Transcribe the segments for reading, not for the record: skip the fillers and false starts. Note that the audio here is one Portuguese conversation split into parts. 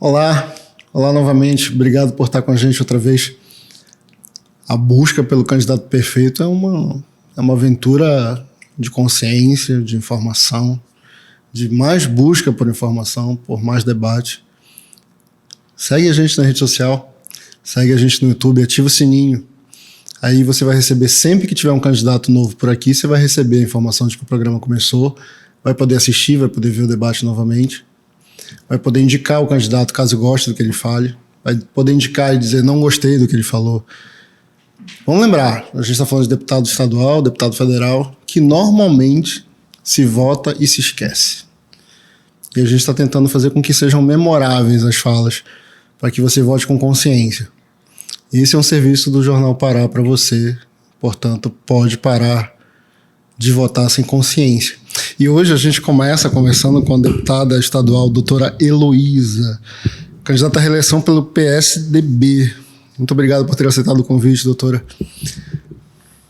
Olá, olá novamente, obrigado por estar com a gente outra vez. A busca pelo candidato perfeito é uma aventura de consciência, de informação, de mais busca por informação, por mais debate. Segue a gente na rede social, segue a gente no YouTube, ativa o sininho. Aí você vai receber, sempre que tiver um candidato novo por aqui, você vai receber a informação de que o programa começou, vai poder assistir, vai poder ver o debate novamente. Vai poder indicar o candidato caso goste do que ele fale. Vai poder indicar e dizer não gostei do que ele falou. Vamos lembrar, a gente está falando de deputado estadual, deputado federal, que normalmente se vota e se esquece. E a gente está tentando fazer com que sejam memoráveis as falas, para que você vote com consciência. Esse é um serviço do Jornal Pará para você, portanto, pode parar de votar sem consciência. E hoje a gente começa conversando com a deputada estadual, doutora Heloísa, candidata à reeleição pelo PSDB. Muito obrigado por ter aceitado o convite, doutora.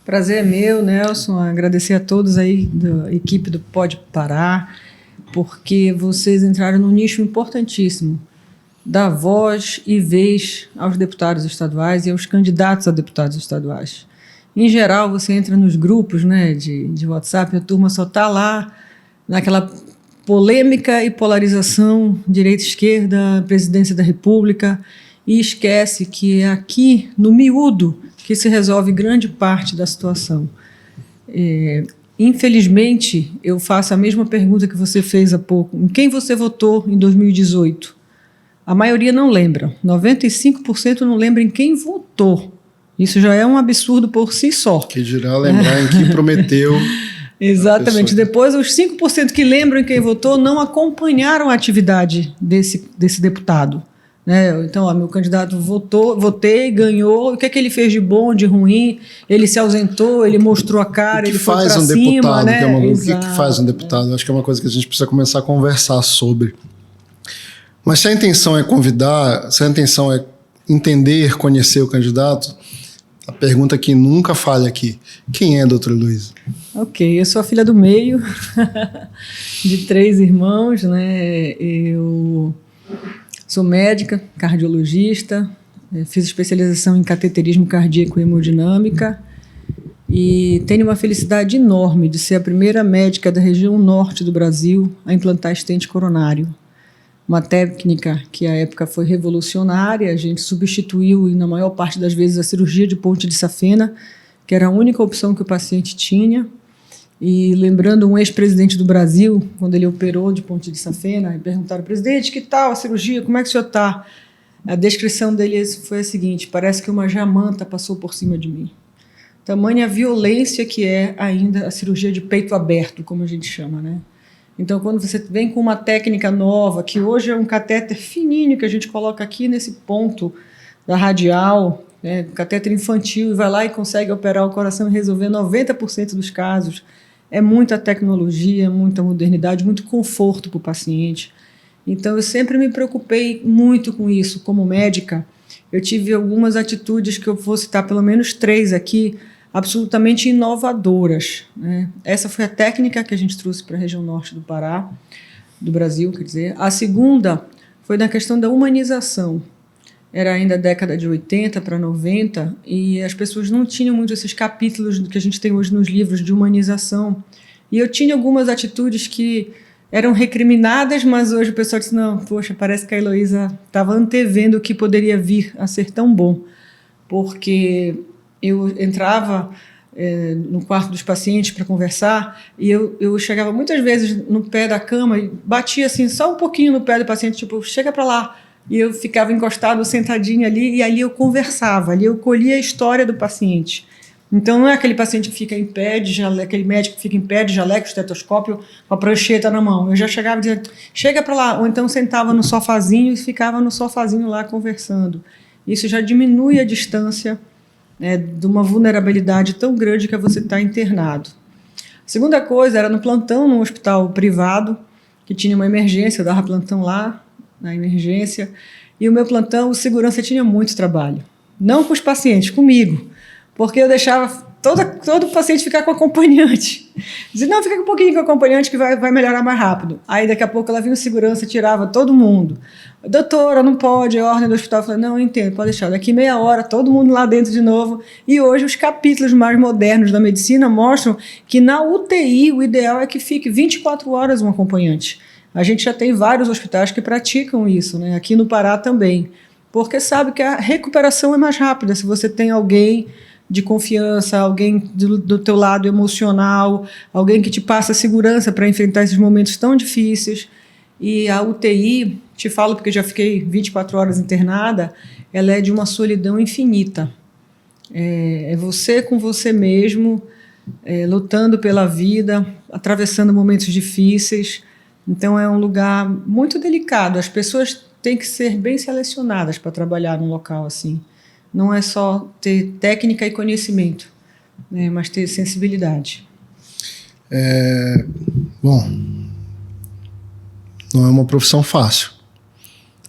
Prazer é meu, Nelson, agradecer a todos aí da equipe do Pode Parar, porque vocês entraram num nicho importantíssimo, dar voz e vez aos deputados estaduais e aos candidatos a deputados estaduais. Em geral, você entra nos grupos, né, de WhatsApp, a turma só está lá naquela polêmica e polarização direita-esquerda, presidência da República, e esquece que é aqui, no miúdo, que se resolve grande parte da situação. Infelizmente, eu faço a mesma pergunta que você fez há pouco. Em quem você votou em 2018? A maioria não lembra. 95% não lembra em quem votou. Isso já é um absurdo por si só. Que dirá lembrar em quem prometeu. Exatamente. Depois, os 5% que lembram em quem votou não acompanharam a atividade desse deputado. Né? Então, meu candidato votei, ganhou. O que é que ele fez de bom, de ruim? Ele se ausentou, ele mostrou a cara, ele foi para cima. Né? O que faz um deputado? Acho que é uma coisa que a gente precisa começar a conversar sobre. Mas se a intenção é convidar, se a intenção é entender, conhecer o candidato, a pergunta que nunca falha aqui: quem é a doutora Heloísa? Ok, eu sou a filha do meio, de 3 irmãos, né? Eu sou médica, cardiologista, fiz especialização em cateterismo cardíaco e hemodinâmica e tenho uma felicidade enorme de ser a primeira médica da região norte do Brasil a implantar estente coronário. Uma técnica que à época foi revolucionária, a gente substituiu, na maior parte das vezes, a cirurgia de ponte de safena, que era a única opção que o paciente tinha. E lembrando um ex-presidente do Brasil, quando ele operou de ponte de safena, e perguntaram: presidente, que tal a cirurgia? Como é que o senhor está? A descrição dele foi a seguinte: parece que uma jamanta passou por cima de mim. Tamanha violência que é ainda a cirurgia de peito aberto, como a gente chama, né? Então, quando você vem com uma técnica nova, que hoje é um catéter fininho que a gente coloca aqui nesse ponto da radial, né, catéter infantil, e vai lá e consegue operar o coração e resolver 90% dos casos, é muita tecnologia, muita modernidade, muito conforto para o paciente. Então, eu sempre me preocupei muito com isso. Como médica, eu tive algumas atitudes que eu vou citar pelo menos 3 aqui, absolutamente inovadoras. Né? Essa foi a técnica que a gente trouxe para a região norte do Pará, do Brasil, quer dizer. A segunda foi na questão da humanização. Era ainda a década de 80 para 90, e as pessoas não tinham muito esses capítulos que a gente tem hoje nos livros de humanização. E eu tinha algumas atitudes que eram recriminadas, mas hoje o pessoal disse: não, poxa, parece que a Heloísa estava antevendo o que poderia vir a ser tão bom. Porque eu entrava no quarto dos pacientes para conversar e eu chegava muitas vezes no pé da cama e batia assim, só um pouquinho no pé do paciente, tipo, chega para lá. E eu ficava encostado, sentadinho ali, e ali eu conversava, ali eu colhia a história do paciente. Então, não é aquele paciente que fica em pé, aquele médico que fica em pé de jaleco, estetoscópio, com a prancheta na mão. Eu já chegava dizendo: chega para lá. Ou então sentava no sofazinho e ficava no sofazinho lá conversando. Isso já diminui a distância, né, de uma vulnerabilidade tão grande que é você estar internado. A segunda coisa era no plantão, num hospital privado, que tinha uma emergência, eu dava plantão lá, na emergência, e o meu plantão, o segurança tinha muito trabalho. Não com os pacientes, comigo, porque eu deixava todo paciente ficar com acompanhante. Dizia, não, fica um pouquinho com acompanhante que vai melhorar mais rápido. Aí daqui a pouco ela vinha o segurança, tirava todo mundo. Doutora, não pode, é ordem do hospital. Eu falei, não, eu entendo, pode deixar. Daqui meia hora, todo mundo lá dentro de novo. E hoje os capítulos mais modernos da medicina mostram que na UTI o ideal é que fique 24 horas um acompanhante. A gente já tem vários hospitais que praticam isso, né? Aqui no Pará também. Porque sabe que a recuperação é mais rápida se você tem alguém de confiança, alguém do teu lado emocional, alguém que te passa segurança para enfrentar esses momentos tão difíceis. E a UTI, te falo porque já fiquei 24 horas internada, ela é de uma solidão infinita. É você com você mesmo, lutando pela vida, atravessando momentos difíceis. Então é um lugar muito delicado. As pessoas têm que ser bem selecionadas para trabalhar num local assim. Não é só ter técnica e conhecimento, né, mas ter sensibilidade. Bom, não é uma profissão fácil,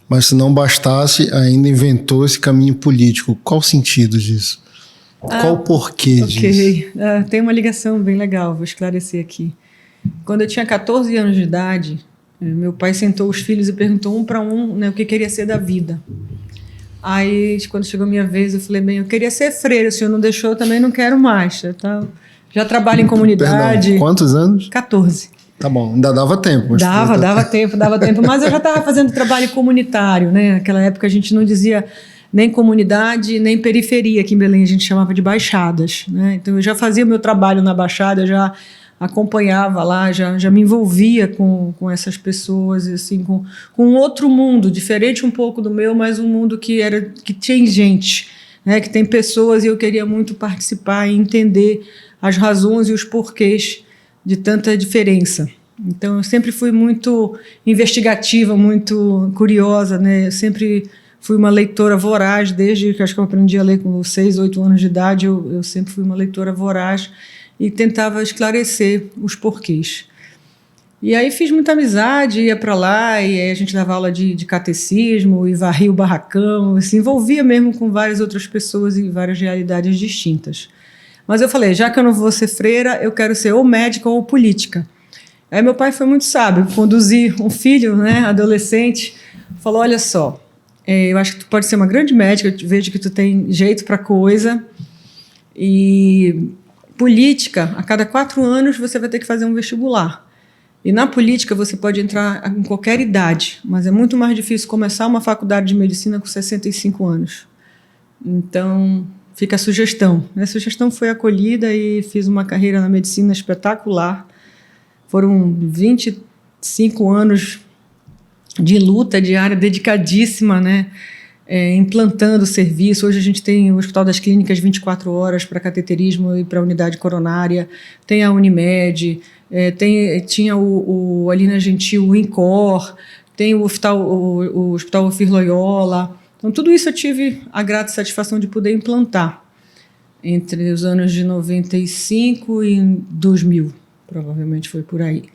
mas se não bastasse, ainda inventou esse caminho político. Qual o sentido disso? Qual o porquê disso? Tem uma ligação bem legal, vou esclarecer aqui. Quando eu tinha 14 anos de idade, meu pai sentou os filhos e perguntou um para um, né, o que queria ser da vida. Aí, quando chegou a minha vez, eu falei, bem, eu queria ser freira, o senhor não deixou, eu também não quero mais. Já trabalho em comunidade. Perdão, quantos anos? 14. Tá bom, ainda dava tempo. Dava tempo, mas eu já estava fazendo trabalho comunitário, né? Naquela época a gente não dizia nem comunidade, nem periferia, aqui em Belém a gente chamava de baixadas, né? Então eu já fazia o meu trabalho na baixada, eu já acompanhava lá, já me envolvia com essas pessoas, assim, com outro mundo, diferente um pouco do meu, mas um mundo que tem gente, né, que tem pessoas, e eu queria muito participar e entender as razões e os porquês de tanta diferença. Então, eu sempre fui muito investigativa, muito curiosa, né? Eu sempre fui uma leitora voraz, desde que acho que eu aprendi a ler com 6, 8 anos de idade, eu sempre fui uma leitora voraz, e tentava esclarecer os porquês. E aí fiz muita amizade, ia para lá, e aí a gente dava aula de catecismo, e varria o barracão, se envolvia mesmo com várias outras pessoas e várias realidades distintas. Mas eu falei, já que eu não vou ser freira, eu quero ser ou médica ou política. Aí meu pai foi muito sábio, conduzir um filho, né, adolescente, falou, olha só, eu acho que tu pode ser uma grande médica, eu vejo que tu tem jeito para coisa, e política, a cada 4 anos você vai ter que fazer um vestibular. E na política você pode entrar em qualquer idade, mas é muito mais difícil começar uma faculdade de medicina com 65 anos. Então, fica a sugestão. A sugestão foi acolhida e fiz uma carreira na medicina espetacular. Foram 25 anos de luta diária, dedicadíssima, né? Implantando o serviço. Hoje a gente tem o Hospital das Clínicas 24 horas para cateterismo e para unidade coronária, tem a Unimed, tinha ali na Gentil o INCOR, tem o Hospital Ofir Loyola. Então, tudo isso eu tive a grata satisfação de poder implantar entre os anos de 95 e 2000, provavelmente foi por aí.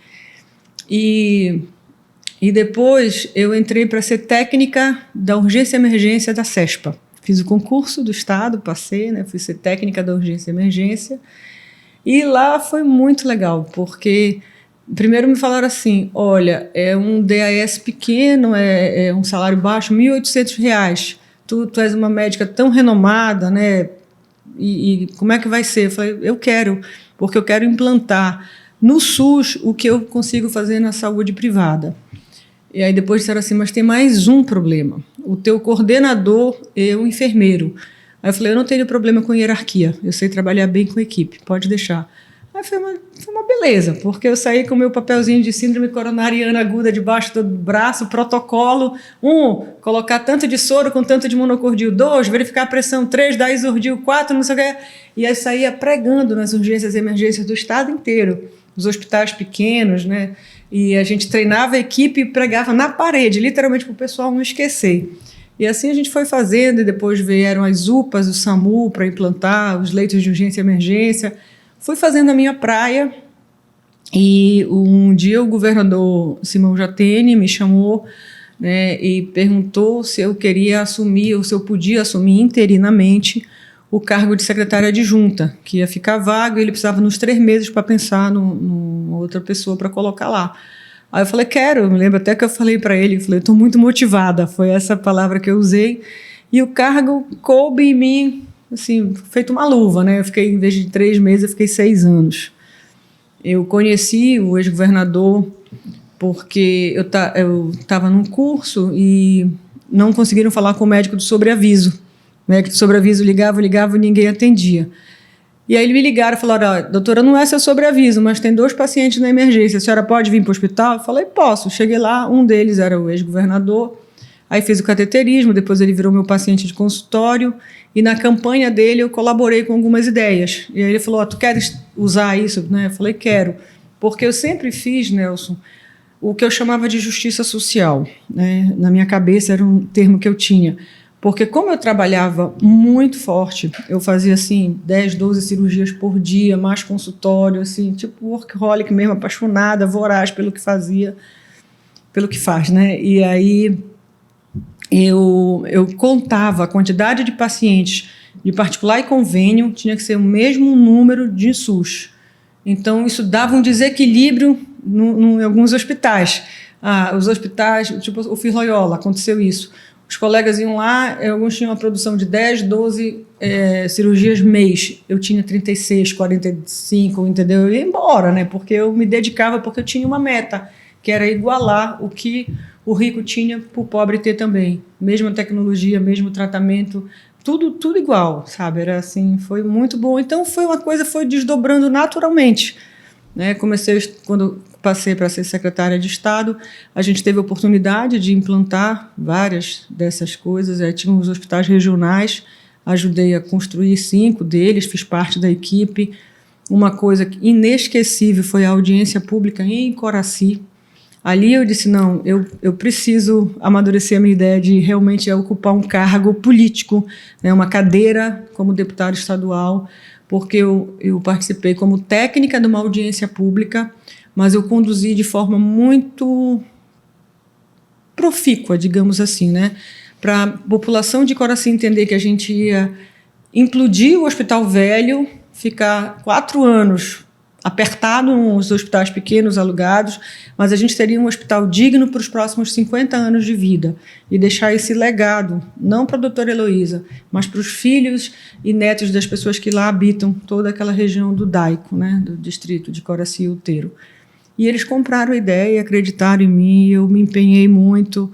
E depois eu entrei para ser técnica da urgência e emergência da CESPA. Fiz o concurso do Estado, passei, né, fui ser técnica da urgência e emergência. E lá foi muito legal, porque primeiro me falaram assim, olha, é um DAS pequeno, é um salário baixo, R$ 1.800. Tu és uma médica tão renomada, né? E como é que vai ser? Eu falei, eu quero, porque eu quero implantar no SUS o que eu consigo fazer na saúde privada. E aí depois disseram assim, mas tem mais um problema. O teu coordenador é um enfermeiro. Aí eu falei, eu não tenho problema com hierarquia, eu sei trabalhar bem com equipe, pode deixar. Aí foi uma beleza, porque eu saí com o meu papelzinho de síndrome coronariana aguda debaixo do braço, protocolo, 1, colocar tanto de soro com tanto de monocordil, 2, verificar a pressão, 3, dar isordil, 4, não sei o que. E aí saía pregando nas urgências e emergências do estado inteiro, os hospitais pequenos, né? E a gente treinava a equipe e pregava na parede, literalmente para o pessoal não esquecer. E assim a gente foi fazendo, e depois vieram as UPAs, o SAMU para implantar os leitos de urgência e emergência. Fui fazendo a minha praia, e um dia o governador Simão Jatene me chamou, né, e perguntou se eu queria assumir, ou se eu podia assumir interinamente o cargo de secretária adjunta, que ia ficar vago e ele precisava nos 3 meses para pensar numa outra pessoa para colocar lá. Aí eu falei, quero, eu me lembro até que eu falei para ele, eu falei, estou muito motivada, foi essa palavra que eu usei, e o cargo coube em mim, assim, feito uma luva, né? Eu fiquei, em vez de 3 meses, eu fiquei 6 anos. Eu conheci o ex-governador porque eu estava num curso e não conseguiram falar com o médico do sobreaviso. O médico do sobreaviso ligava e ninguém atendia. E aí me ligaram e falaram, doutora, não é seu sobreaviso, mas tem 2 pacientes na emergência, a senhora pode vir para o hospital? Eu falei, posso. Cheguei lá, um deles era o ex-governador, aí fiz o cateterismo, depois ele virou meu paciente de consultório, e na campanha dele eu colaborei com algumas ideias. E aí ele falou, tu queres usar isso? Né? Eu falei, quero. Porque eu sempre fiz, Nelson, o que eu chamava de justiça social. Né? Na minha cabeça era um termo que eu tinha. Porque como eu trabalhava muito forte, eu fazia assim 10, 12 cirurgias por dia, mais consultório, assim, tipo workaholic mesmo, apaixonada, voraz pelo que fazia, pelo que faz, né? E aí eu contava a quantidade de pacientes de particular e convênio, tinha que ser o mesmo número de SUS. Então isso dava um desequilíbrio em alguns hospitais. Os hospitais, tipo o FIS Loyola, aconteceu isso. Os colegas iam lá, alguns tinham uma produção de 10, 12 cirurgias mês. Eu tinha 36, 45, entendeu? Eu ia embora, né? Porque eu me dedicava, porque eu tinha uma meta, que era igualar o que o rico tinha para o pobre ter também. Mesma tecnologia, mesmo tratamento, tudo igual, sabe? Era assim, foi muito bom. Então, foi desdobrando naturalmente. Né? Quando passei para ser secretária de Estado, a gente teve a oportunidade de implantar várias dessas coisas. Tínhamos hospitais regionais, ajudei a construir 5 deles, fiz parte da equipe. Uma coisa inesquecível foi a audiência pública em Coraci. Ali eu disse, não, eu preciso amadurecer a minha ideia de realmente ocupar um cargo político, né, uma cadeira como deputado estadual, porque eu participei como técnica de uma audiência pública, mas eu conduzi de forma muito profícua, digamos assim, né, para a população de Coraci entender que a gente ia implodir o Hospital Velho, ficar 4 anos apertado nos hospitais pequenos alugados, mas a gente teria um hospital digno para os próximos 50 anos de vida e deixar esse legado, não para a doutora Heloísa, mas para os filhos e netos das pessoas que lá habitam, toda aquela região do Daico, né, do distrito de Coraci e Outeiro. E eles compraram a ideia, acreditaram em mim, eu me empenhei muito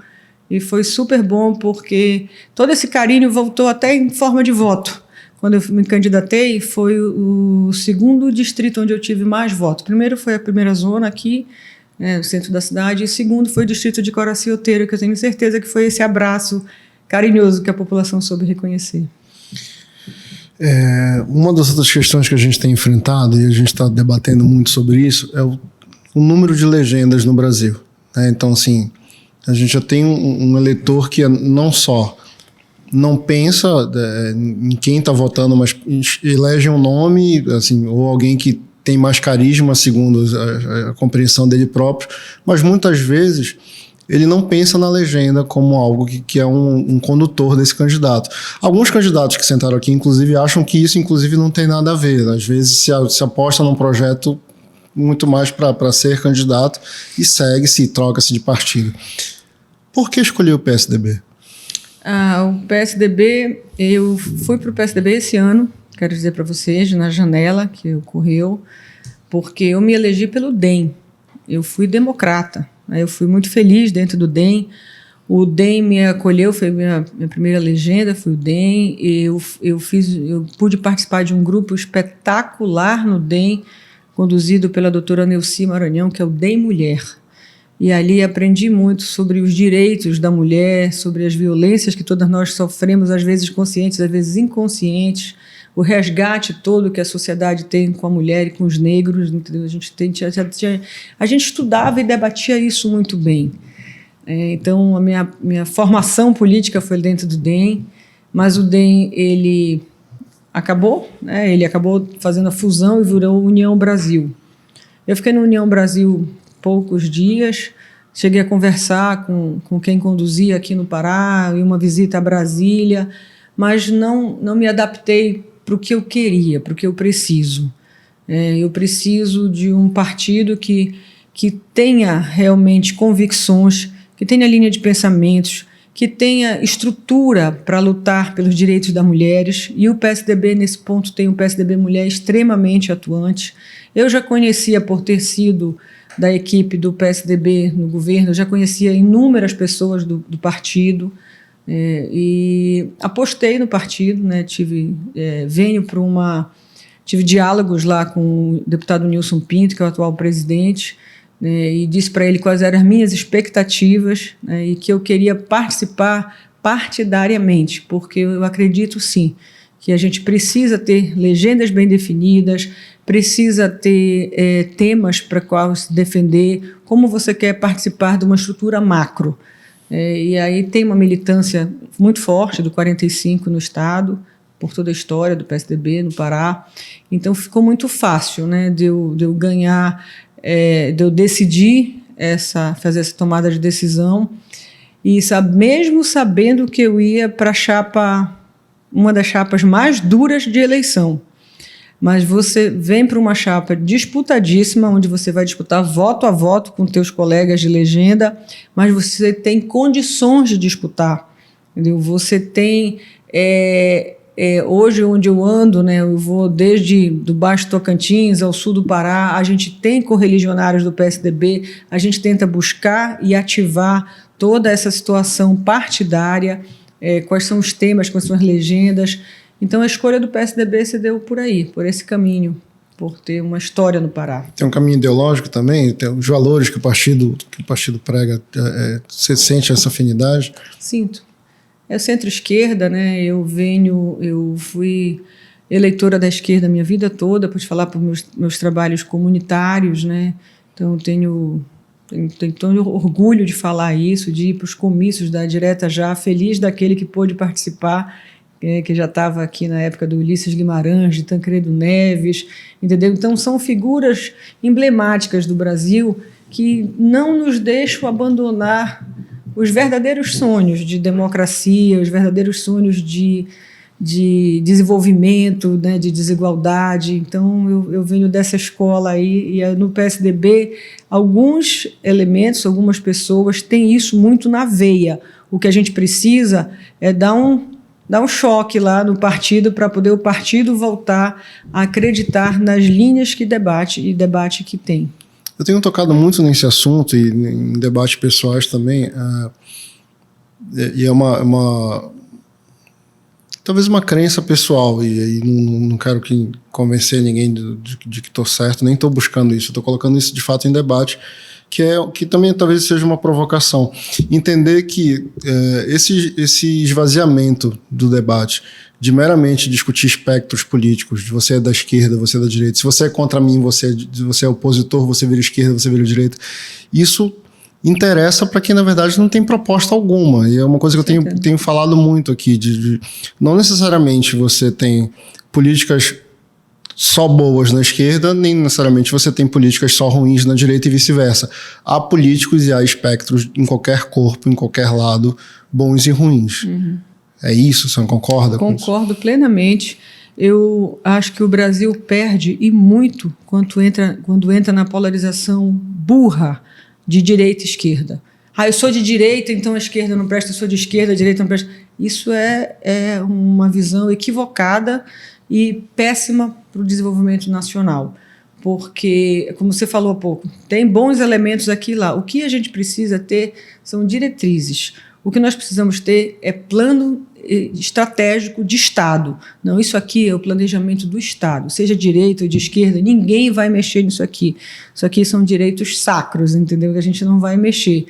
e foi super bom porque todo esse carinho voltou até em forma de voto. Quando eu me candidatei, foi o 2º distrito onde eu tive mais votos. Primeiro foi a primeira zona aqui, né, no centro da cidade, e segundo foi o distrito de Coraci e Outeiro, que eu tenho certeza que foi esse abraço carinhoso que a população soube reconhecer. Uma das outras questões que a gente tem enfrentado, e a gente está debatendo muito sobre isso, é o número de legendas no Brasil. Né? Então, assim, a gente já tem um eleitor que não só não pensa em quem está votando, mas elege um nome, assim, ou alguém que tem mais carisma, segundo a compreensão dele próprio, mas muitas vezes ele não pensa na legenda como algo que é um condutor desse candidato. Alguns candidatos que sentaram aqui, inclusive, acham que isso, inclusive, não tem nada a ver. Às vezes se aposta num projeto muito mais para ser candidato e segue-se, troca-se de partido. Por que escolher o PSDB? O PSDB, eu fui para o PSDB esse ano, quero dizer para vocês, na janela que ocorreu, porque eu me elegi pelo DEM. Eu fui democrata, né? Eu fui muito feliz dentro do DEM. O DEM me acolheu, foi minha primeira legenda, foi o DEM. Eu pude participar de um grupo espetacular no DEM, conduzido pela doutora Neuci Maranhão, que é o DEM Mulher. E ali aprendi muito sobre os direitos da mulher, sobre as violências que todas nós sofremos, às vezes conscientes, às vezes inconscientes, o resgate todo que a sociedade tem com a mulher e com os negros. Entendeu? A gente estudava e debatia isso muito bem. Então, a minha formação política foi dentro do DEM, mas o DEM ele acabou, né? Ele acabou fazendo a fusão e virou União Brasil. Eu fiquei no União Brasil poucos dias, cheguei a conversar com quem conduzia aqui no Pará, em uma visita a Brasília, mas não me adaptei para o que eu queria, para o que eu preciso. Eu preciso de um partido que tenha realmente convicções, que tenha linha de pensamentos, que tenha estrutura para lutar pelos direitos das mulheres, e o PSDB, nesse ponto, tem um PSDB Mulher extremamente atuante. Eu já conhecia, por ter sido da equipe do PSDB no governo, eu já conhecia inúmeras pessoas do partido, e apostei no partido, né? Tive diálogos lá com o deputado Nilson Pinto, que é o atual presidente, e disse para ele quais eram as minhas expectativas, e que eu queria participar partidariamente, porque eu acredito sim que a gente precisa ter legendas bem definidas, precisa ter temas para quais se defender, como você quer participar de uma estrutura macro. E aí tem uma militância muito forte do 45 no Estado, por toda a história do PSDB no Pará. Então ficou muito fácil, né, de eu ganhar, de eu decidir fazer essa tomada de decisão, e mesmo sabendo que eu ia para uma das chapas mais duras de eleição. Mas você vem para uma chapa disputadíssima, onde você vai disputar voto a voto com teus colegas de legenda, mas você tem condições de disputar, entendeu? Você tem... hoje, onde eu ando, né, eu vou desde do Baixo Tocantins ao sul do Pará, a gente tem correligionários do PSDB, a gente tenta buscar e ativar toda essa situação partidária, quais são os temas, quais são as legendas. Então, a escolha do PSDB se deu por aí, por esse caminho, por ter uma história no Pará. Tem um caminho ideológico também? Tem os valores que o partido prega? Você sente essa afinidade? Sinto. É centro-esquerda, né? Eu fui eleitora da esquerda a minha vida toda, para te falar por meus trabalhos comunitários, né? Então, tenho todo orgulho de falar isso, de ir para os comícios da Direta Já, feliz daquele que pôde participar, que já estava aqui na época do Ulisses Guimarães, de Tancredo Neves, entendeu? Então, são figuras emblemáticas do Brasil que não nos deixam abandonar os verdadeiros sonhos de democracia, os verdadeiros sonhos de desenvolvimento, né, de desigualdade. Então, eu venho dessa escola aí, e no PSDB, alguns elementos, algumas pessoas têm isso muito na veia. O que a gente precisa é dar um choque lá no partido, para poder o partido voltar a acreditar nas linhas que debate que tem. Eu tenho tocado muito nesse assunto e em debates pessoais também, e é talvez uma crença pessoal, e não quero convencer ninguém de que estou certo, nem estou buscando isso, estou colocando isso de fato em debate, que também talvez seja uma provocação. Entender que esse esvaziamento do debate, de meramente discutir espectros políticos, de você é da esquerda, você é da direita, se você é contra mim, você é opositor, você vira esquerda, você vira direita, isso interessa para quem na verdade não tem proposta alguma, e é uma coisa que eu tenho falado muito aqui, não necessariamente você tem políticas só boas na esquerda, nem necessariamente você tem políticas só ruins na direita e vice-versa. Há políticos e há espectros em qualquer corpo, em qualquer lado, bons e ruins. Uhum. É isso? Você não concorda com isso? Concordo plenamente. Eu acho que o Brasil perde, e muito, quando entra na polarização burra de direita e esquerda. Eu sou de direita, então a esquerda não presta, eu sou de esquerda, a direita não presta. Isso é uma visão equivocada e péssima para o desenvolvimento nacional, porque, como você falou há pouco, tem bons elementos aqui e lá. O que a gente precisa ter são diretrizes. O que nós precisamos ter é plano estratégico de Estado. Não, isso aqui é o planejamento do Estado, seja direita ou de esquerda, ninguém vai mexer nisso aqui. Isso aqui são direitos sacros, entendeu? Que a gente não vai mexer.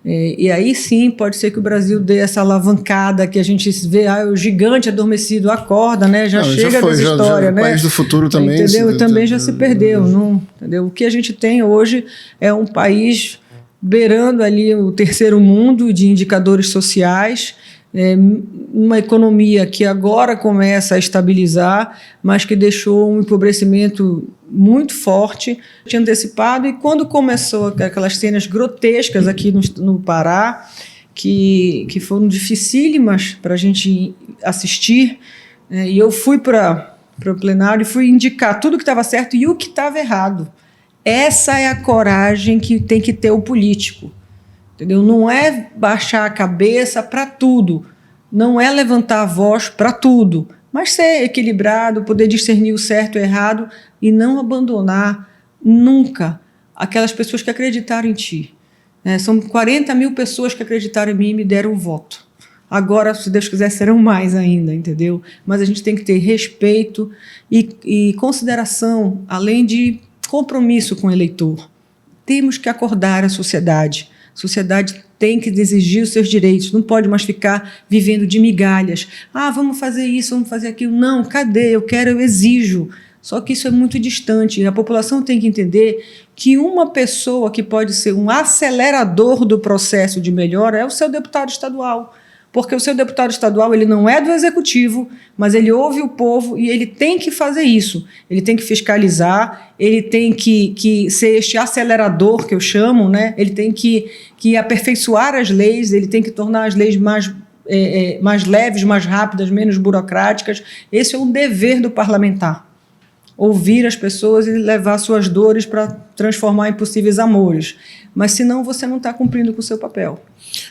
E aí sim pode ser que o Brasil dê essa alavancada que a gente vê, o gigante adormecido acorda, né? Já chega dessa história, né? O país do futuro também. Entendeu? Também já se perdeu. Não, entendeu? O que a gente tem hoje é um país beirando ali o terceiro mundo de indicadores sociais, uma economia que agora começa a estabilizar, mas que deixou um empobrecimento muito forte, tinha antecipado, e quando começou aquelas cenas grotescas aqui no Pará, que foram dificílimas para a gente assistir, e eu fui para o plenário e fui indicar tudo que estava certo e o que estava errado. Essa é a coragem que tem que ter o político, entendeu? Não é baixar a cabeça para tudo, não é levantar a voz para tudo, mas ser equilibrado, poder discernir o certo e o errado e não abandonar nunca aquelas pessoas que acreditaram em ti. São 40 mil pessoas que acreditaram em mim e me deram um voto. Agora, se Deus quiser, serão mais ainda, entendeu? Mas a gente tem que ter respeito e consideração, além de compromisso com o eleitor. Temos que acordar a sociedade. A sociedade tem que exigir os seus direitos, não pode mais ficar vivendo de migalhas. Vamos fazer isso, vamos fazer aquilo. Não, cadê? Eu quero, eu exijo. Só que isso é muito distante. A população tem que entender que uma pessoa que pode ser um acelerador do processo de melhora é o seu deputado estadual. Porque o seu deputado estadual ele não é do executivo, mas ele ouve o povo e ele tem que fazer isso. Ele tem que fiscalizar, ele tem que ser este acelerador que eu chamo, né? Ele tem que aperfeiçoar as leis, ele tem que tornar as leis mais leves, mais rápidas, menos burocráticas. Esse é um dever do parlamentar. Ouvir as pessoas e levar suas dores para transformar em possíveis amores. Mas, senão, você não está cumprindo com o seu papel.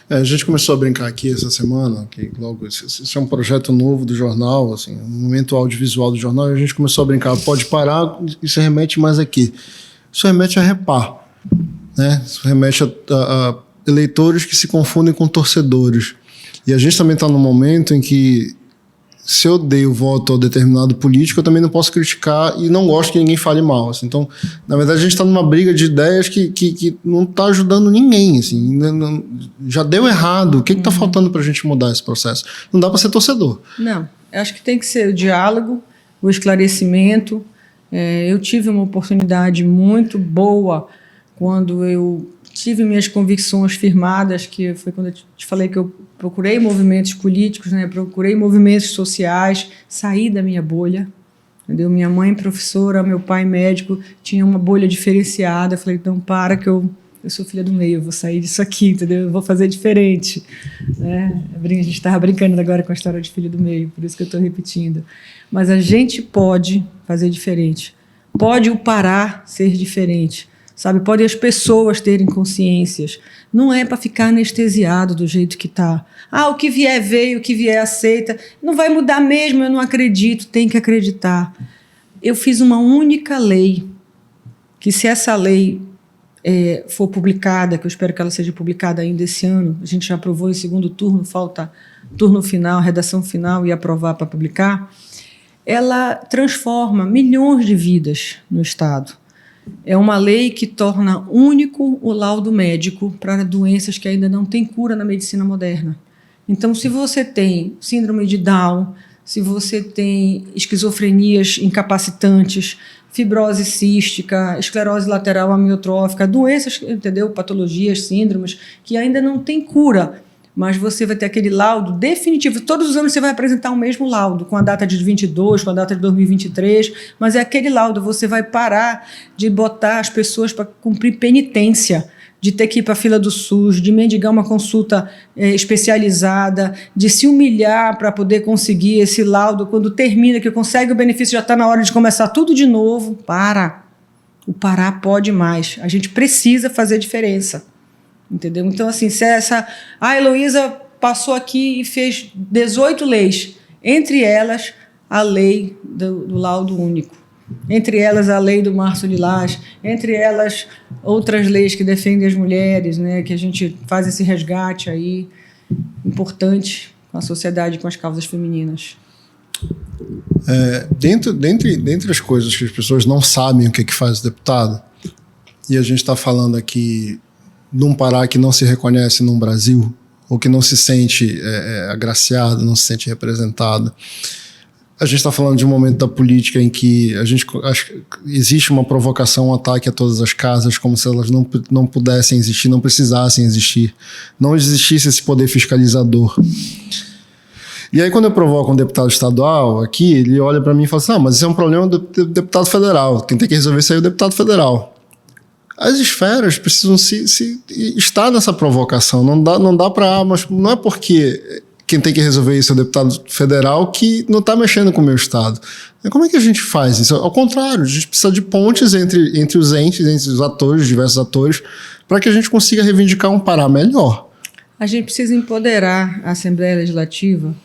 A gente começou a brincar aqui essa semana, que logo isso é um projeto novo do jornal, assim, um momento audiovisual do jornal, e a gente começou a brincar, pode parar, isso remete mais aqui. Isso remete a repar, né? Isso remete a eleitores que se confundem com torcedores. E a gente também está num momento em que, se eu dei o voto a determinado político, eu também não posso criticar e não gosto que ninguém fale mal. Assim. Então, na verdade, a gente está numa briga de ideias que não está ajudando ninguém. Assim. Já deu errado. O que está faltando para a gente mudar esse processo? Não dá para ser torcedor. Não, eu acho que tem que ser o diálogo, o esclarecimento. Eu tive uma oportunidade muito boa quando eu tive minhas convicções firmadas, que foi quando eu te falei que eu procurei movimentos políticos, né? Procurei movimentos sociais, saí da minha bolha, entendeu? Minha mãe professora, meu pai médico, tinha uma bolha diferenciada. Eu falei, então para que eu sou filha do meio, eu vou sair disso aqui, entendeu? Eu vou fazer diferente. Né? A gente estava brincando agora com a história de filho do meio, por isso que eu estou repetindo. Mas a gente pode fazer diferente, pode o Pará ser diferente. Sabe, podem as pessoas terem consciências. Não é para ficar anestesiado do jeito que está. O que vier veio, o que vier aceita. Não vai mudar mesmo, eu não acredito, tem que acreditar. Eu fiz uma única lei, que se essa lei for publicada, que eu espero que ela seja publicada ainda esse ano, a gente já aprovou em segundo turno, falta turno final, redação final e aprovar para publicar, ela transforma milhões de vidas no Estado. É uma lei que torna único o laudo médico para doenças que ainda não têm cura na medicina moderna. Então, se você tem síndrome de Down, se você tem esquizofrenias incapacitantes, fibrose cística, esclerose lateral amiotrófica, doenças, entendeu? Patologias, síndromes, que ainda não têm cura, mas você vai ter aquele laudo definitivo. Todos os anos você vai apresentar o mesmo laudo, com a data de 22, com a data de 2023, mas é aquele laudo. Você vai parar de botar as pessoas para cumprir penitência, de ter que ir para a fila do SUS, de mendigar uma consulta especializada, de se humilhar para poder conseguir esse laudo. Quando termina, que consegue o benefício, já está na hora de começar tudo de novo. O Pará pode mais. A gente precisa fazer diferença. Entendeu? Então, assim, se a Heloísa passou aqui e fez 18 leis, entre elas a lei do laudo único, entre elas a lei do Márcio Lilás, entre elas outras leis que defendem as mulheres, né, que a gente faz esse resgate aí importante com a sociedade, com as causas femininas. Dentre as coisas que as pessoas não sabem o que faz o deputado, e a gente está falando aqui de um Pará que não se reconhece num Brasil, ou que não se sente agraciado, não se sente representado. A gente está falando de um momento da política em que existe uma provocação, um ataque a todas as casas, como se elas não pudessem existir, não precisassem existir, não existisse esse poder fiscalizador. E aí, quando eu provoco um deputado estadual aqui, ele olha para mim e fala assim, mas isso é um problema do deputado federal, quem tem que resolver isso aí é o deputado federal. as esferas precisam estar nessa provocação. Não dá para... Mas não é porque quem tem que resolver isso é o deputado federal que não está mexendo com o meu estado. Como é que a gente faz isso? Ao contrário, a gente precisa de pontes entre os entes, entre os atores, diversos atores, para que a gente consiga reivindicar um Pará melhor. A gente precisa empoderar a Assembleia Legislativa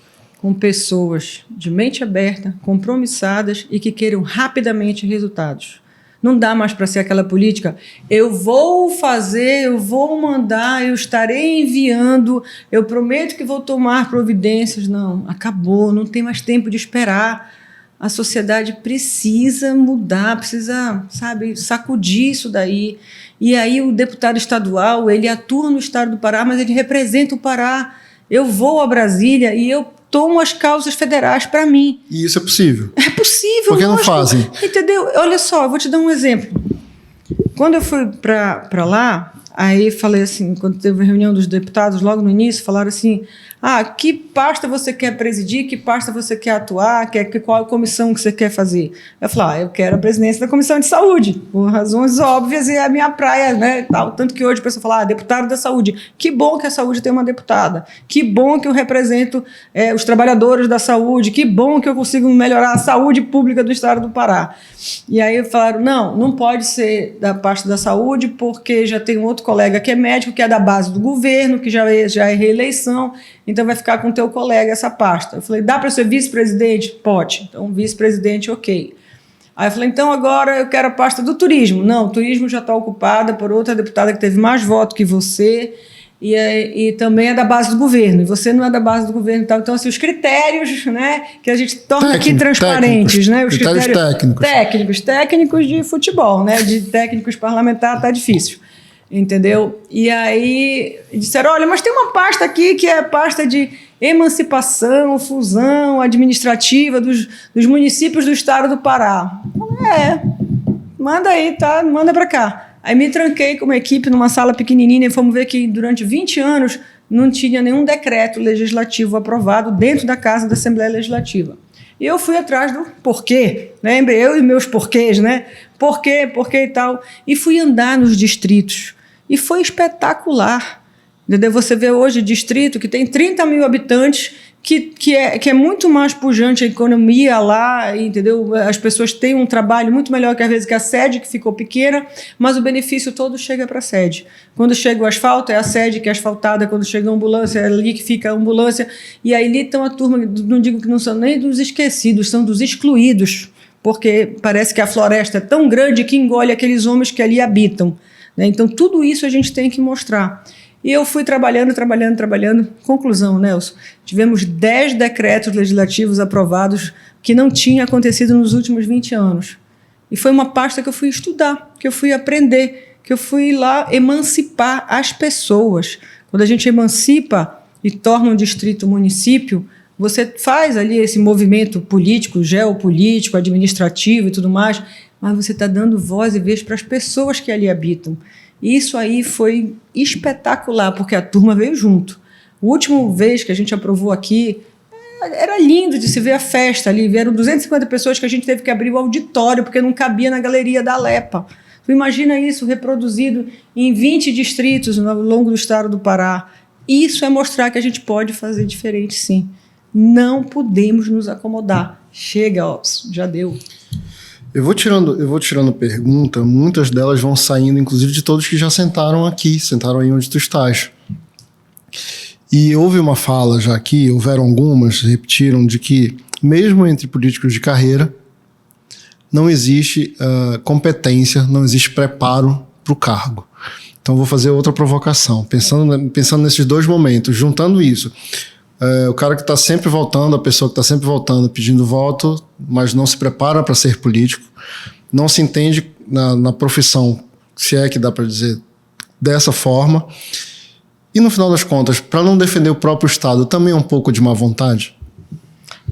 com pessoas de mente aberta, compromissadas e que queiram rapidamente resultados. Não dá mais para ser aquela política, eu vou fazer, eu vou mandar, eu estarei enviando, eu prometo que vou tomar providências. Não, acabou, não tem mais tempo de esperar. A sociedade precisa mudar, precisa, sabe, sacudir isso daí. E aí o deputado estadual, ele atua no estado do Pará, mas ele representa o Pará. Eu vou a Brasília e eu tomo as causas federais para mim. E isso é possível? É possível. Por que não fazem? Entendeu? Olha só, eu vou te dar um exemplo. Quando eu fui para lá, aí falei assim, quando teve a reunião dos deputados, logo no início, falaram assim, que pasta você quer presidir, que pasta você quer atuar, qual comissão que você quer fazer? Eu falei, eu quero a presidência da Comissão de Saúde, por razões óbvias, e é a minha praia, né? Tal. Tanto que hoje a pessoa fala, deputado da saúde. Que bom que a saúde tem uma deputada. Que bom que eu represento os trabalhadores da saúde. Que bom que eu consigo melhorar a saúde pública do estado do Pará. E aí falaram, não pode ser da pasta da saúde, porque já tem um outro colega que é médico, que é da base do governo, que já é reeleição, então vai ficar com o teu colega essa pasta. Eu falei, dá para ser vice-presidente? Pode. Então, vice-presidente, ok. Aí eu falei, então agora eu quero a pasta do turismo. Não, o turismo já está ocupada por outra deputada que teve mais voto que você e também é da base do governo. E você não é da base do governo. Então, assim, os critérios, né, que a gente torna aqui transparentes. Né, os critérios técnicos de futebol, né, de técnicos parlamentares, está difícil. Entendeu? E aí disseram, olha, mas tem uma pasta aqui que é a pasta de emancipação, fusão administrativa dos municípios do estado do Pará. Manda aí, tá? Manda para cá. Aí me tranquei com uma equipe numa sala pequenininha e fomos ver que durante 20 anos não tinha nenhum decreto legislativo aprovado dentro da casa da Assembleia Legislativa. E eu fui atrás do porquê, lembre, eu e meus porquês, né? Porquê e tal. E fui andar nos distritos. E foi espetacular. Entendeu? Você vê hoje distrito que tem 30 mil habitantes, que é muito mais pujante a economia lá, entendeu? As pessoas têm um trabalho muito melhor que às vezes que a sede, que ficou pequena, mas o benefício todo chega para a sede. Quando chega o asfalto, é a sede que é asfaltada, quando chega a ambulância, é ali que fica a ambulância, e aí ali estão a turma, não digo que não são nem dos esquecidos, são dos excluídos, porque parece que a floresta é tão grande que engole aqueles homens que ali habitam. Né? Então, tudo isso a gente tem que mostrar. E eu fui trabalhando. Conclusão, Nelson, tivemos 10 decretos legislativos aprovados que não tinha acontecido nos últimos 20 anos. E foi uma pasta que eu fui estudar, que eu fui aprender, que eu fui lá emancipar as pessoas. Quando a gente emancipa e torna um distrito município, você faz ali esse movimento político, geopolítico, administrativo e tudo mais, mas você está dando voz e vez para as pessoas que ali habitam. E isso aí foi espetacular, porque a turma veio junto. A última vez que a gente aprovou aqui, era lindo de se ver a festa ali. Vieram 250 pessoas que a gente teve que abrir o auditório, porque não cabia na galeria da Alepa. Tu imagina isso reproduzido em 20 distritos ao longo do estado do Pará. Isso é mostrar que a gente pode fazer diferente, sim. Não podemos nos acomodar. Chega, ó, já deu. Eu vou tirando pergunta, muitas delas vão saindo, inclusive, de todos que já sentaram aqui, sentaram aí onde tu estás. E houve uma fala já aqui, houveram algumas, repetiram, de que, mesmo entre políticos de carreira, não existe competência, não existe preparo para o cargo. Então, vou fazer outra provocação, pensando nesses dois momentos, juntando isso. O cara que está sempre voltando, a pessoa que está sempre voltando pedindo voto, mas não se prepara para ser político, não se entende na profissão, se é que dá para dizer dessa forma, e no final das contas, para não defender o próprio Estado, também é um pouco de má vontade?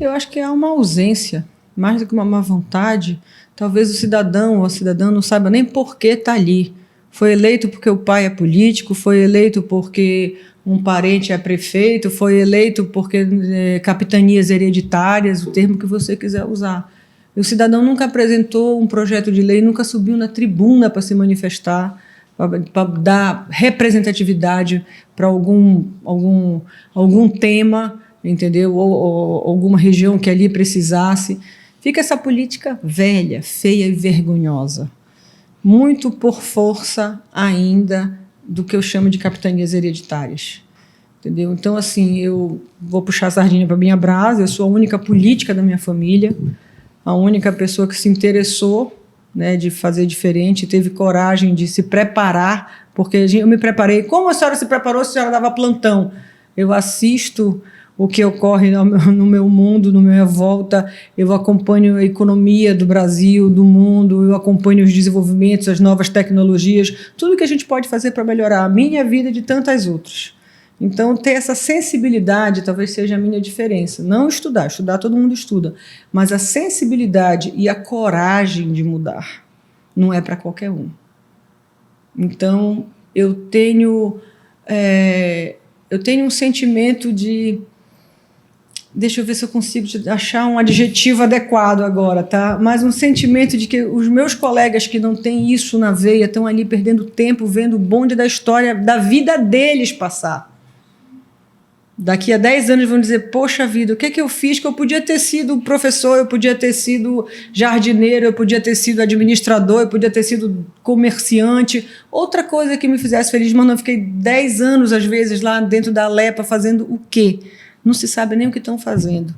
Eu acho que é uma ausência, mais do que uma má vontade. Talvez o cidadão ou a cidadã não saiba nem por que está ali. Foi eleito porque o pai é político, foi eleito porque um parente é prefeito, foi eleito porque capitanias hereditárias, o termo que você quiser usar. E o cidadão nunca apresentou um projeto de lei, nunca subiu na tribuna para se manifestar, para dar representatividade para algum tema, entendeu? Ou alguma região que ali precisasse. Fica essa política velha, feia e vergonhosa. Muito por força ainda do que eu chamo de capitanias hereditárias. Entendeu? Então, assim, eu vou puxar a sardinha para a minha brasa, eu sou a única política da minha família, a única pessoa que se interessou, né, de fazer diferente, teve coragem de se preparar, porque eu me preparei. Como a senhora se preparou se a senhora dava plantão? Eu assisto o que ocorre no meu mundo, na minha volta, eu acompanho a economia do Brasil, do mundo, eu acompanho os desenvolvimentos, as novas tecnologias, tudo que a gente pode fazer para melhorar a minha vida e de tantas outras. Então, ter essa sensibilidade talvez seja a minha diferença. Não estudar todo mundo estuda, mas a sensibilidade e a coragem de mudar não é para qualquer um. Então, eu tenho um sentimento de... Deixa eu ver se eu consigo achar um adjetivo adequado agora, tá? Mas um sentimento de que os meus colegas que não têm isso na veia estão ali perdendo tempo vendo o bonde da história da vida deles passar. Daqui a 10 anos vão dizer, poxa vida, o que é que eu fiz? Que eu podia ter sido professor, eu podia ter sido jardineiro, eu podia ter sido administrador, eu podia ter sido comerciante, outra coisa que me fizesse feliz, mas não, eu fiquei 10 anos, às vezes, lá dentro da Alepa fazendo o quê? Não se sabe nem o que estão fazendo.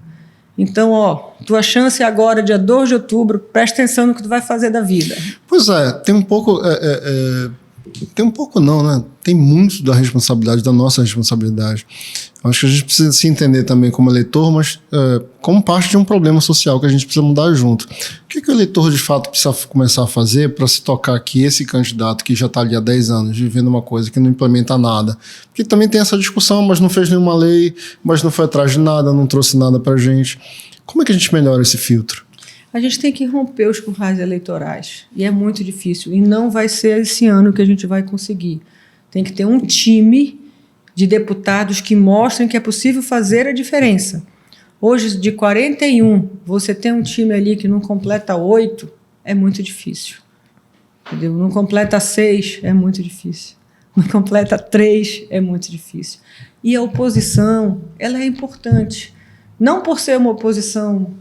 Então, tua chance agora, dia 2 de outubro, presta atenção no que tu vai fazer da vida. Pois é, tem um pouco... Tem um pouco não, né? Tem muito da responsabilidade, da nossa responsabilidade. Eu acho que a gente precisa se entender também como eleitor, mas como parte de um problema social que a gente precisa mudar junto. O que o eleitor de fato precisa começar a fazer para se tocar que esse candidato que já está ali há 10 anos vivendo uma coisa que não implementa nada? Porque também tem essa discussão, mas não fez nenhuma lei, mas não foi atrás de nada, não trouxe nada para a gente. Como é que a gente melhora esse filtro? A gente tem que romper os currais eleitorais. E é muito difícil. E não vai ser esse ano que a gente vai conseguir. Tem que ter um time de deputados que mostrem que é possível fazer a diferença. Hoje, de 41, você tem um time ali que não completa 8, é muito difícil. Entendeu? Não completa 6, é muito difícil. Não completa 3, é muito difícil. E a oposição, ela é importante. Não por ser uma oposição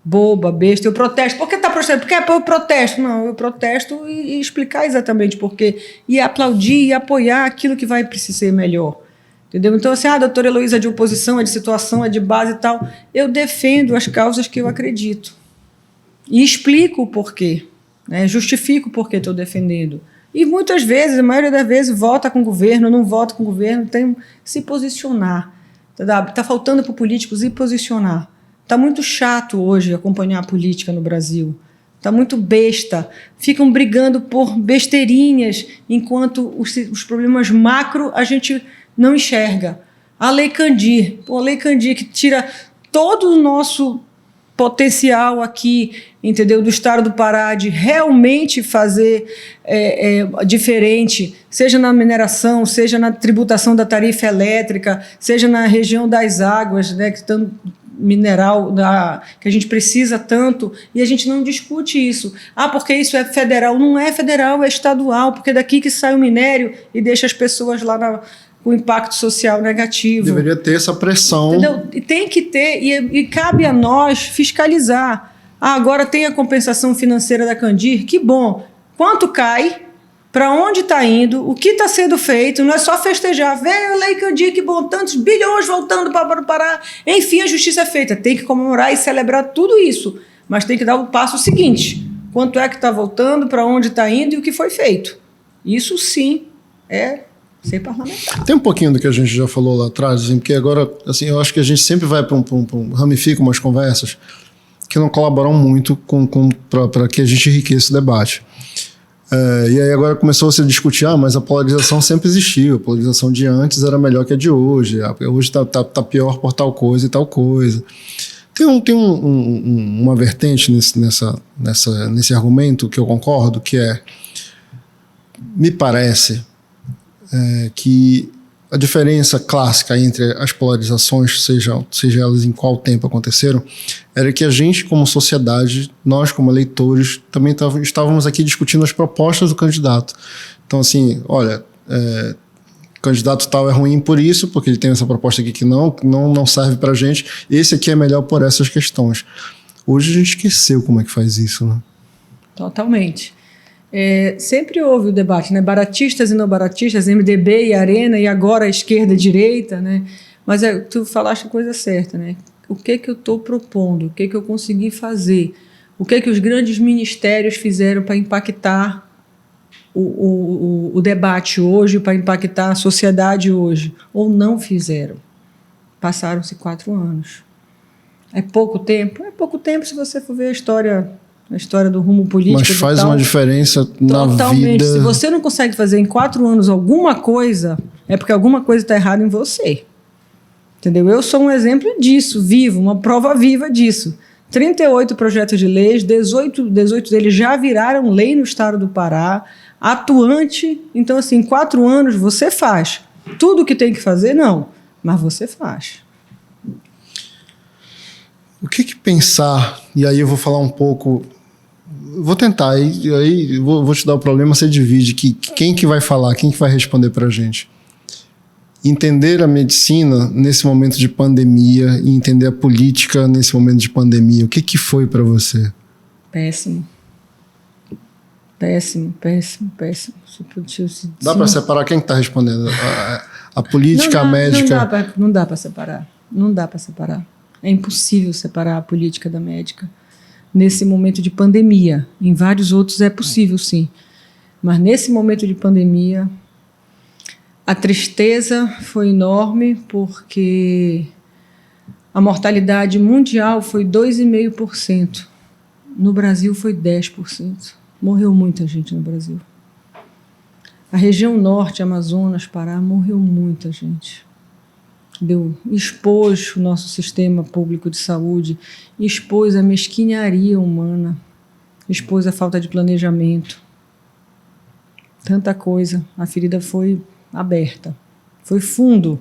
boba, besta, eu protesto. Por que está protestando? Porque eu protesto. Não, eu protesto e explicar exatamente por quê. E aplaudir e apoiar aquilo que vai precisar ser melhor. Entendeu? Então, assim, a doutora Heloísa é de oposição, é de situação, é de base e tal. Eu defendo as causas que eu acredito. E explico o porquê. Né? Justifico o porquê estou defendendo. E muitas vezes, a maioria das vezes, vota com o governo, não vota com o governo, tem que se posicionar. Está faltando para o político se posicionar. Está muito chato hoje acompanhar a política no Brasil. Está muito besta. Ficam brigando por besteirinhas, enquanto os problemas macro a gente não enxerga. A Lei Candir. A Lei Candir que tira todo o nosso potencial aqui, entendeu, do Estado do Pará de realmente fazer diferente, seja na mineração, seja na tributação da tarifa elétrica, seja na região das águas, né, que estão mineral que a gente precisa tanto, e a gente não discute isso. Porque isso é federal. Não é federal, é estadual, porque é daqui que sai o minério e deixa as pessoas lá com impacto social negativo. Deveria ter essa pressão. Entendeu? E tem que ter, e cabe a nós fiscalizar. Agora tem a compensação financeira da Candir, que bom. Quanto cai? Para onde está indo? O que está sendo feito? Não é só festejar. Veio a Lei Candir, que bom, tantos bilhões voltando para o Pará. Enfim, a justiça é feita. Tem que comemorar e celebrar tudo isso. Mas tem que dar o passo seguinte. Quanto é que está voltando, para onde está indo e o que foi feito. Isso sim é ser parlamentar. Tem um pouquinho do que a gente já falou lá atrás, assim, porque agora assim, eu acho que a gente sempre vai para ramifica umas conversas que não colaboram muito para que a gente enriqueça o debate. E aí agora começou a se discutir, mas a polarização sempre existiu, a polarização de antes era melhor que a de hoje, hoje tá pior por tal coisa e tal coisa. Tem uma vertente nesse argumento que eu concordo, que me parece que a diferença clássica entre as polarizações, seja elas em qual tempo aconteceram, era que a gente, como sociedade, nós como eleitores, também estávamos aqui discutindo as propostas do candidato. Então, assim, olha, candidato tal é ruim por isso, porque ele tem essa proposta aqui que não serve pra gente, esse aqui é melhor por essas questões. Hoje a gente esqueceu como é que faz isso, né? Totalmente. Sempre houve o debate, né? Baratistas e não baratistas, MDB e Arena, e agora a esquerda e direita, né? Mas tu falaste a coisa certa, né? O que eu estou propondo? O que eu consegui fazer? O que os grandes ministérios fizeram para impactar o debate hoje, para impactar a sociedade hoje? Ou não fizeram? Passaram-se 4 anos. É pouco tempo? É pouco tempo se você for ver a história do rumo político. Mas faz uma diferença na vida. Totalmente. Se você não consegue fazer em 4 anos alguma coisa, é porque alguma coisa está errada em você. Entendeu? Eu sou um exemplo disso, vivo, uma prova viva disso. 38 projetos de leis, 18 deles já viraram lei no estado do Pará, atuante. Então, assim, em 4 anos você faz. Tudo o que tem que fazer, não. Mas você faz. O que pensar? E aí eu vou falar um pouco... Vou tentar, aí vou te dar o problema, você divide. Quem que vai falar? Quem que vai responder pra gente? Entender a medicina nesse momento de pandemia e entender a política nesse momento de pandemia. O que foi para você? Péssimo. Péssimo. Dá para separar? Quem está respondendo? A política, a médica? Não dá para separar. Não dá para separar. É impossível separar a política da médica nesse momento de pandemia. Em vários outros é possível, sim. Mas nesse momento de pandemia... A tristeza foi enorme porque a mortalidade mundial foi 2,5%. No Brasil foi 10%. Morreu muita gente no Brasil. A região norte, Amazonas, Pará, morreu muita gente. Expôs o nosso sistema público de saúde, expôs a mesquinharia humana, expôs a falta de planejamento. Tanta coisa. A ferida foi aberta. Foi fundo.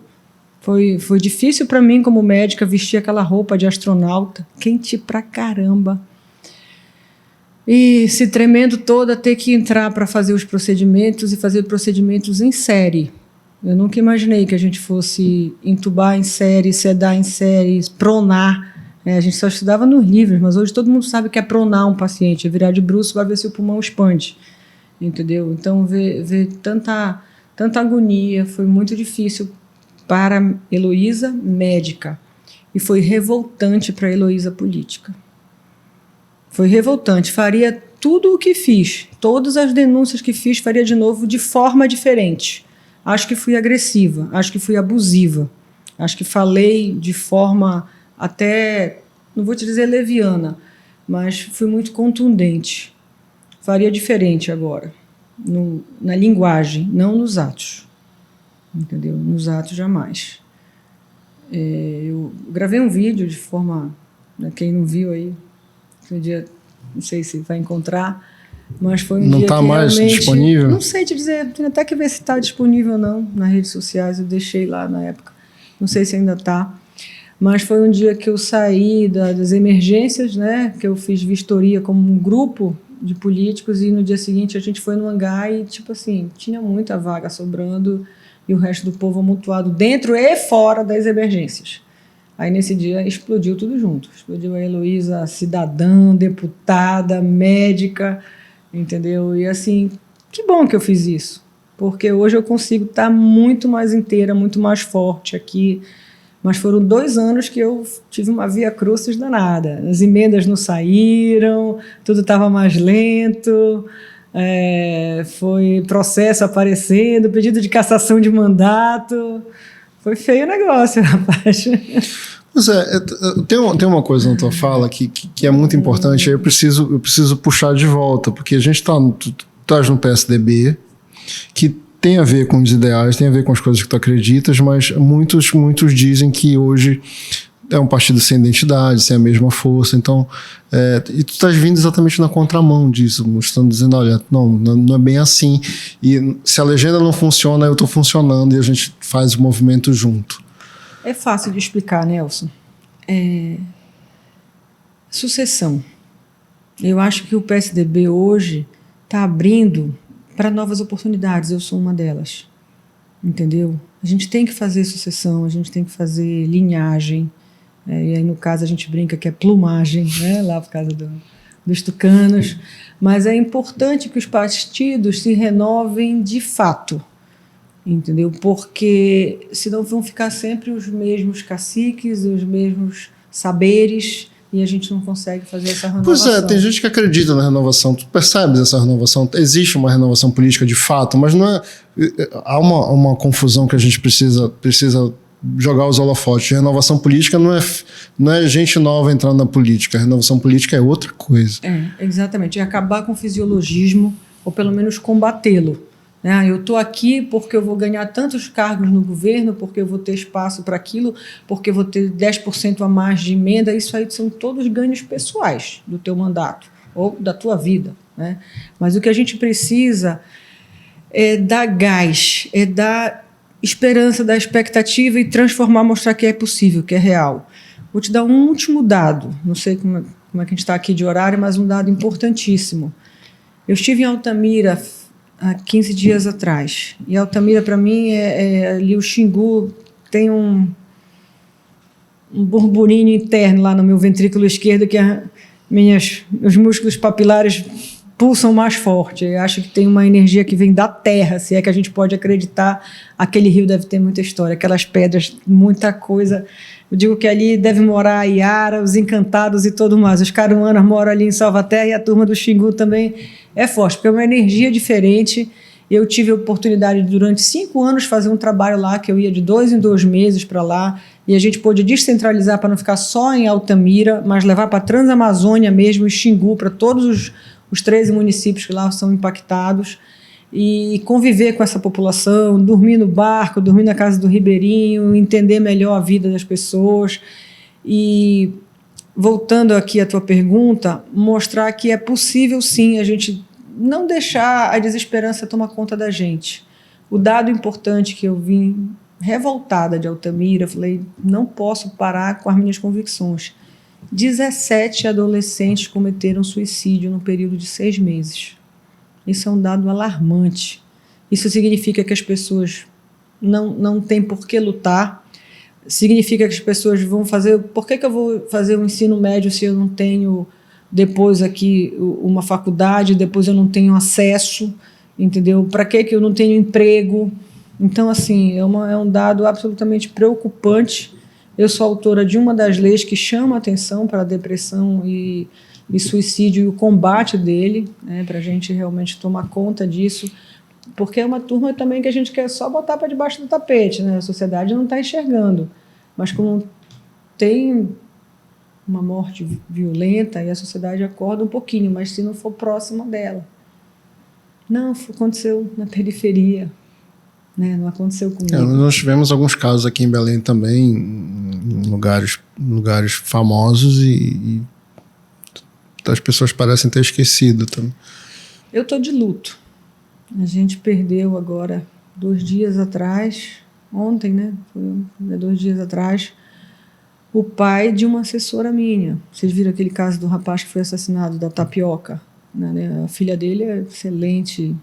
Foi difícil para mim, como médica, vestir aquela roupa de astronauta, quente pra caramba. E se tremendo toda, ter que entrar para fazer os procedimentos e fazer procedimentos em série. Eu nunca imaginei que a gente fosse entubar em série, sedar em série, pronar. A gente só estudava nos livros, mas hoje todo mundo sabe que é pronar um paciente, é virar de bruço, vai ver se o pulmão expande. Entendeu? Então, ver tanta agonia foi muito difícil para Heloísa, médica, e foi revoltante para Heloísa, política. Foi revoltante. Faria tudo o que fiz, todas as denúncias que fiz, faria de novo de forma diferente. Acho que fui agressiva, acho que fui abusiva, acho que falei de forma até, não vou te dizer leviana, mas fui muito contundente. Faria diferente agora. Na linguagem, não nos atos. Entendeu? Nos atos, jamais. Eu gravei um vídeo de forma... Né, quem não viu aí, um dia, não sei se vai encontrar, mas foi um não dia tá que mais realmente... disponível? Não sei te dizer, tem até que ver se está disponível ou não nas redes sociais, eu deixei lá na época. Não sei se ainda está. Mas foi um dia que eu saí das emergências, né, que eu fiz vistoria como um grupo de políticos, e no dia seguinte a gente foi no hangar e, tipo assim, tinha muita vaga sobrando e o resto do povo amontoado dentro e fora das emergências. Aí nesse dia explodiu tudo junto. Explodiu a Heloísa, cidadã, deputada, médica, entendeu? E assim, que bom que eu fiz isso, porque hoje eu consigo estar muito mais inteira, muito mais forte aqui. Mas foram 2 anos que eu tive uma via crucis danada. As emendas não saíram, tudo estava mais lento, foi processo aparecendo, pedido de cassação de mandato. Foi feio o negócio, rapaz. Pois tem uma coisa na tua fala que é muito importante, aí eu preciso puxar de volta, porque a gente tu estás no PSDB, que tem a ver com os ideais, tem a ver com as coisas que tu acreditas, mas muitos dizem que hoje é um partido sem identidade, sem a mesma força. Então, e tu estás vindo exatamente na contramão disso, mostrando, dizendo, olha, não é bem assim. E se a legenda não funciona, eu estou funcionando e a gente faz o movimento junto. É fácil de explicar, Nelson. Sucessão. Eu acho que o PSDB hoje está abrindo para novas oportunidades. Eu sou uma delas, entendeu? A gente tem que fazer sucessão, a gente tem que fazer linhagem, e aí no caso a gente brinca que é plumagem, né? Lá por causa dos tucanos, mas é importante que os partidos se renovem de fato, entendeu? Porque senão vão ficar sempre os mesmos caciques, os mesmos saberes, e a gente não consegue fazer essa renovação. Pois é, tem gente que acredita na renovação. Tu percebes essa renovação? Existe uma renovação política de fato, mas não é... Há uma confusão que a gente precisa jogar os holofotes. Renovação política não é gente nova entrando na política. Renovação política é outra coisa. Exatamente. É acabar com o fisiologismo, ou pelo menos combatê-lo. Eu estou aqui porque eu vou ganhar tantos cargos no governo, porque eu vou ter espaço para aquilo, porque eu vou ter 10% a mais de emenda. Isso aí são todos ganhos pessoais do teu mandato ou da tua vida, né? Mas o que a gente precisa é dar gás, é dar esperança, dar expectativa e transformar, mostrar que é possível, que é real. Vou te dar um último dado, não sei como é que a gente está aqui de horário, mas um dado importantíssimo. Eu estive em Altamira há 15 dias atrás. E Altamira, para mim, ali o Xingu tem um burburinho interno lá no meu ventrículo esquerdo que meus músculos papilares pulsam mais forte. Eu acho que tem uma energia que vem da terra, se é que a gente pode acreditar. Aquele rio deve ter muita história, aquelas pedras, muita coisa. Eu digo que ali deve morar a Iara, os Encantados e tudo mais. Os Caruanas moram ali em Salvaterra e a turma do Xingu também é forte, porque é uma energia diferente. Eu tive a oportunidade de, durante 5 anos, fazer um trabalho lá, que eu ia de 2 em 2 meses para lá, e a gente pôde descentralizar para não ficar só em Altamira, mas levar para a Transamazônia mesmo, e Xingu, para todos os 13 municípios que lá são impactados, e conviver com essa população, dormir no barco, dormir na casa do ribeirinho, entender melhor a vida das pessoas. E, voltando aqui à tua pergunta, mostrar que é possível, sim, a gente não deixar a desesperança tomar conta da gente. O dado importante que eu vim revoltada de Altamira, falei, não posso parar com as minhas convicções. 17 adolescentes cometeram suicídio no período de 6 meses. Isso é um dado alarmante. Isso significa que as pessoas não têm por que lutar. Significa que as pessoas vão fazer... Por que eu vou fazer o ensino médio se eu não tenho depois aqui uma faculdade, depois eu não tenho acesso, entendeu? Para que eu não tenho emprego? Então, assim, é um dado absolutamente preocupante. Eu sou autora de uma das leis que chama a atenção para a depressão e suicídio e o combate dele, né, para a gente realmente tomar conta disso, porque é uma turma também que a gente quer só botar para debaixo do tapete, né? A sociedade não está enxergando, mas como tem uma morte violenta, e a sociedade acorda um pouquinho, mas se não for próxima dela. Não, aconteceu na periferia, né? Não aconteceu comigo. Nós tivemos alguns casos aqui em Belém também, em lugares famosos, e as pessoas parecem ter esquecido também. Eu estou de luto. A gente perdeu agora 2 dias atrás, ontem, né? Foi 2 dias atrás, o pai de uma assessora minha. Vocês viram aquele caso do rapaz que foi assassinado, da Tapioca, né? A filha dele é excelente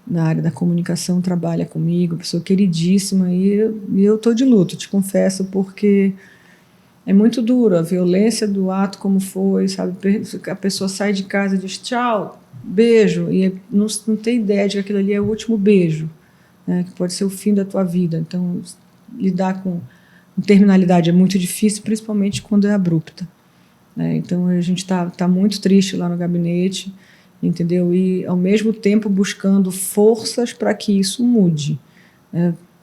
na área da comunicação, trabalha comigo, pessoa queridíssima, e eu estou de luto, te confesso, porque é muito duro a violência do ato como foi, sabe? A pessoa sai de casa e diz tchau, beijo, e não tem ideia de que aquilo ali é o último beijo, né? Que pode ser o fim da tua vida. Então, lidar com terminalidade é muito difícil, principalmente quando é abrupta, né? Então, a gente tá muito triste lá no gabinete, entendeu? E, ao mesmo tempo, buscando forças para que isso mude.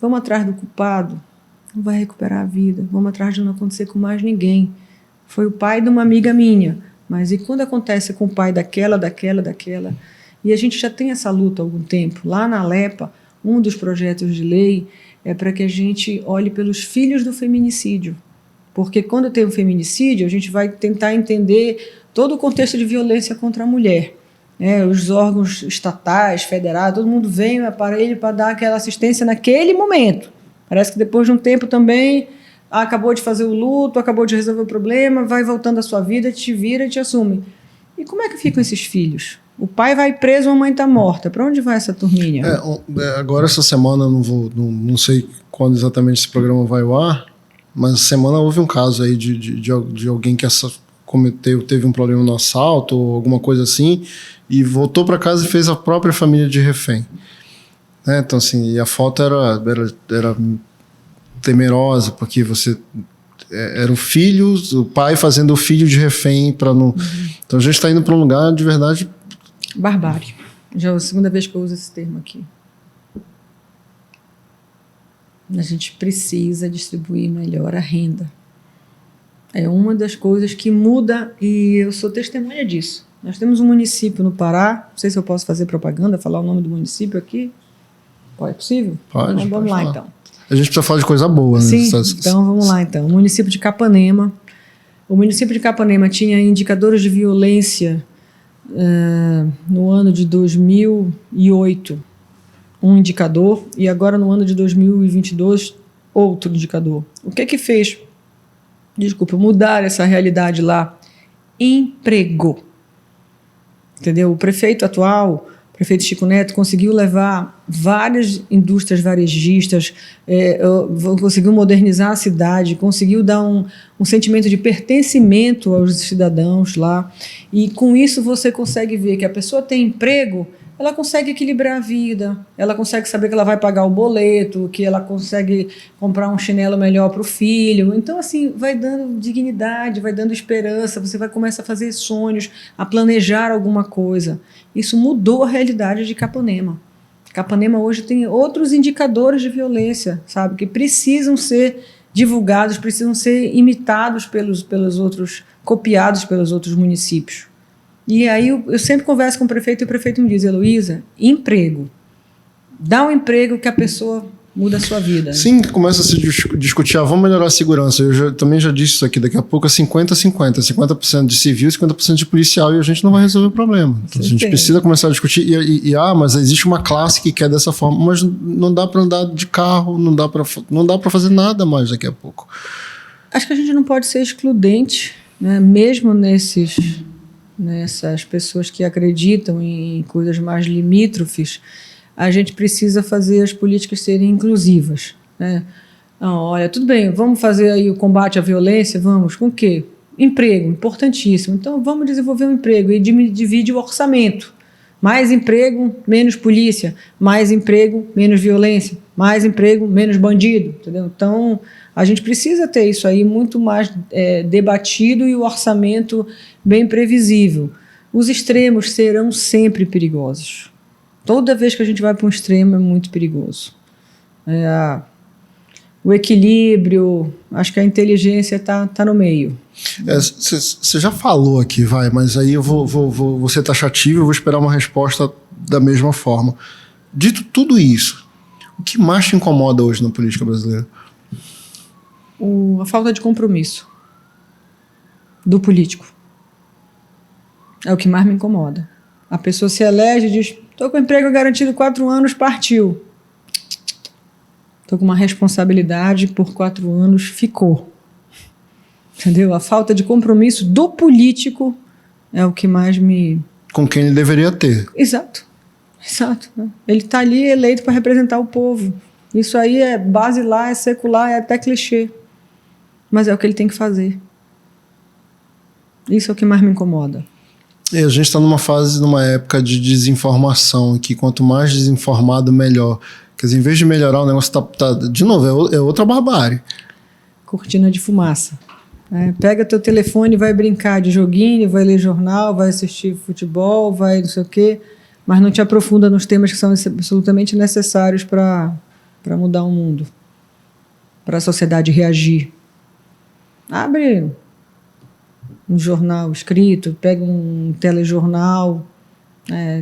Vamos atrás do culpado, não vai recuperar a vida. Vamos atrás de não acontecer com mais ninguém. Foi o pai de uma amiga minha, mas e quando acontece com o pai daquela? E a gente já tem essa luta há algum tempo. Lá na Alepa, um dos projetos de lei é para que a gente olhe pelos filhos do feminicídio. Porque quando tem um feminicídio, a gente vai tentar entender todo o contexto de violência contra a mulher. Os órgãos estatais, federais, todo mundo vem no aparelho para dar aquela assistência naquele momento. Parece que depois de um tempo também acabou de fazer o luto, acabou de resolver o problema, vai voltando à sua vida, te vira e te assume. E como é que ficam esses filhos? O pai vai preso, a mãe está morta. Para onde vai essa turminha? Agora, essa semana, não sei quando exatamente esse programa vai ao ar, mas essa semana houve um caso aí de alguém que teve um problema no assalto ou alguma coisa assim, e voltou para casa e fez a própria família de refém. Né? Então, assim, e a foto era temerosa, porque era o pai fazendo o filho de refém para não. Então a gente está indo para um lugar de verdade. Barbárie. Já é a segunda vez que eu uso esse termo aqui. A gente precisa distribuir melhor a renda. É uma das coisas que muda, e eu sou testemunha disso. Nós temos um município no Pará, não sei se eu posso fazer propaganda, falar o nome do município aqui. É possível? Pode. Então, vamos lá, falar. então. A gente precisa falar de coisa boa, Sim, né? então vamos lá, então. O município de Capanema. O município de Capanema tinha indicadores de violência no ano de 2008, um indicador, e agora no ano de 2022, outro indicador. O que fez, mudar essa realidade lá? Emprego. Entendeu? O prefeito atual, o prefeito Chico Neto, conseguiu levar várias indústrias varejistas, conseguiu modernizar a cidade, conseguiu dar um sentimento de pertencimento aos cidadãos lá. E com isso você consegue ver que a pessoa tem emprego, ela consegue equilibrar a vida, ela consegue saber que ela vai pagar o boleto, que ela consegue comprar um chinelo melhor para o filho. Então, assim, vai dando dignidade, vai dando esperança, você vai começar a fazer sonhos, a planejar alguma coisa. Isso mudou a realidade de Capanema. Capanema hoje tem outros indicadores de violência, sabe, que precisam ser divulgados, precisam ser imitados pelos outros, copiados pelos outros municípios. E aí eu sempre converso com o prefeito e o prefeito me diz: Heloísa, emprego. Dá um emprego que a pessoa muda a sua vida. Sim, começa a se discutir, vamos melhorar a segurança. Eu também já disse isso aqui, daqui a pouco é 50-50. 50% de civil e 50% de policial, e a gente não vai resolver o problema. Então, a gente precisa começar a discutir. Mas existe uma classe que quer dessa forma, mas não dá para andar de carro, não dá para fazer nada mais daqui a pouco. Acho que a gente não pode ser excludente, né? Mesmo nessas pessoas que acreditam em coisas mais limítrofes, a gente precisa fazer as políticas serem inclusivas, né? Não, olha, tudo bem, vamos fazer aí o combate à violência, vamos, com o quê? Emprego, importantíssimo. Então vamos desenvolver um emprego e divide o orçamento. Mais emprego, menos polícia. Mais emprego, menos violência. Mais emprego, menos bandido. Entendeu? Então, a gente precisa ter isso aí muito mais debatido e o orçamento bem previsível. Os extremos serão sempre perigosos. Toda vez que a gente vai para um extremo é muito perigoso. O equilíbrio, acho que a inteligência está no meio. Você já falou aqui, mas aí eu vou ser taxativo, eu vou esperar uma resposta da mesma forma. Dito tudo isso, o que mais te incomoda hoje na política brasileira? A falta de compromisso do político. É o que mais me incomoda. A pessoa se elege e diz: estou com emprego garantido 4 anos, partiu. Estou com uma responsabilidade por 4 anos, ficou. Entendeu? A falta de compromisso do político é o que mais me... Com quem ele deveria ter. Exato. Né? Ele está ali eleito para representar o povo. Isso aí é basilar, é secular, é até clichê. Mas é o que ele tem que fazer. Isso é o que mais me incomoda. E a gente está numa época de desinformação, que quanto mais desinformado, melhor. Quer dizer, em vez de melhorar, o negócio de novo, é outra barbárie. Cortina de fumaça. Pega teu telefone, vai brincar de joguinho, vai ler jornal, vai assistir futebol, vai não sei o quê, mas não te aprofunda nos temas que são absolutamente necessários para mudar o mundo, para a sociedade reagir. Abre um jornal escrito, pega um telejornal,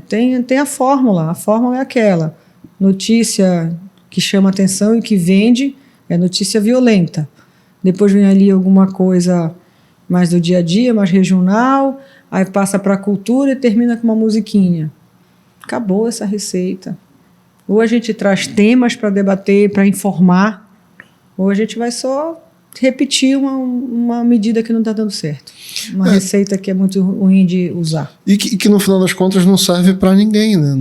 tem a fórmula é aquela: notícia que chama atenção e que vende é notícia violenta. Depois vem ali alguma coisa mais do dia a dia, mais regional, aí passa para a cultura e termina com uma musiquinha. Acabou essa receita. Ou a gente traz temas para debater, para informar, ou a gente vai só repetir uma medida que não está dando certo. Uma receita que é muito ruim de usar. E que no final das contas não serve para ninguém, né?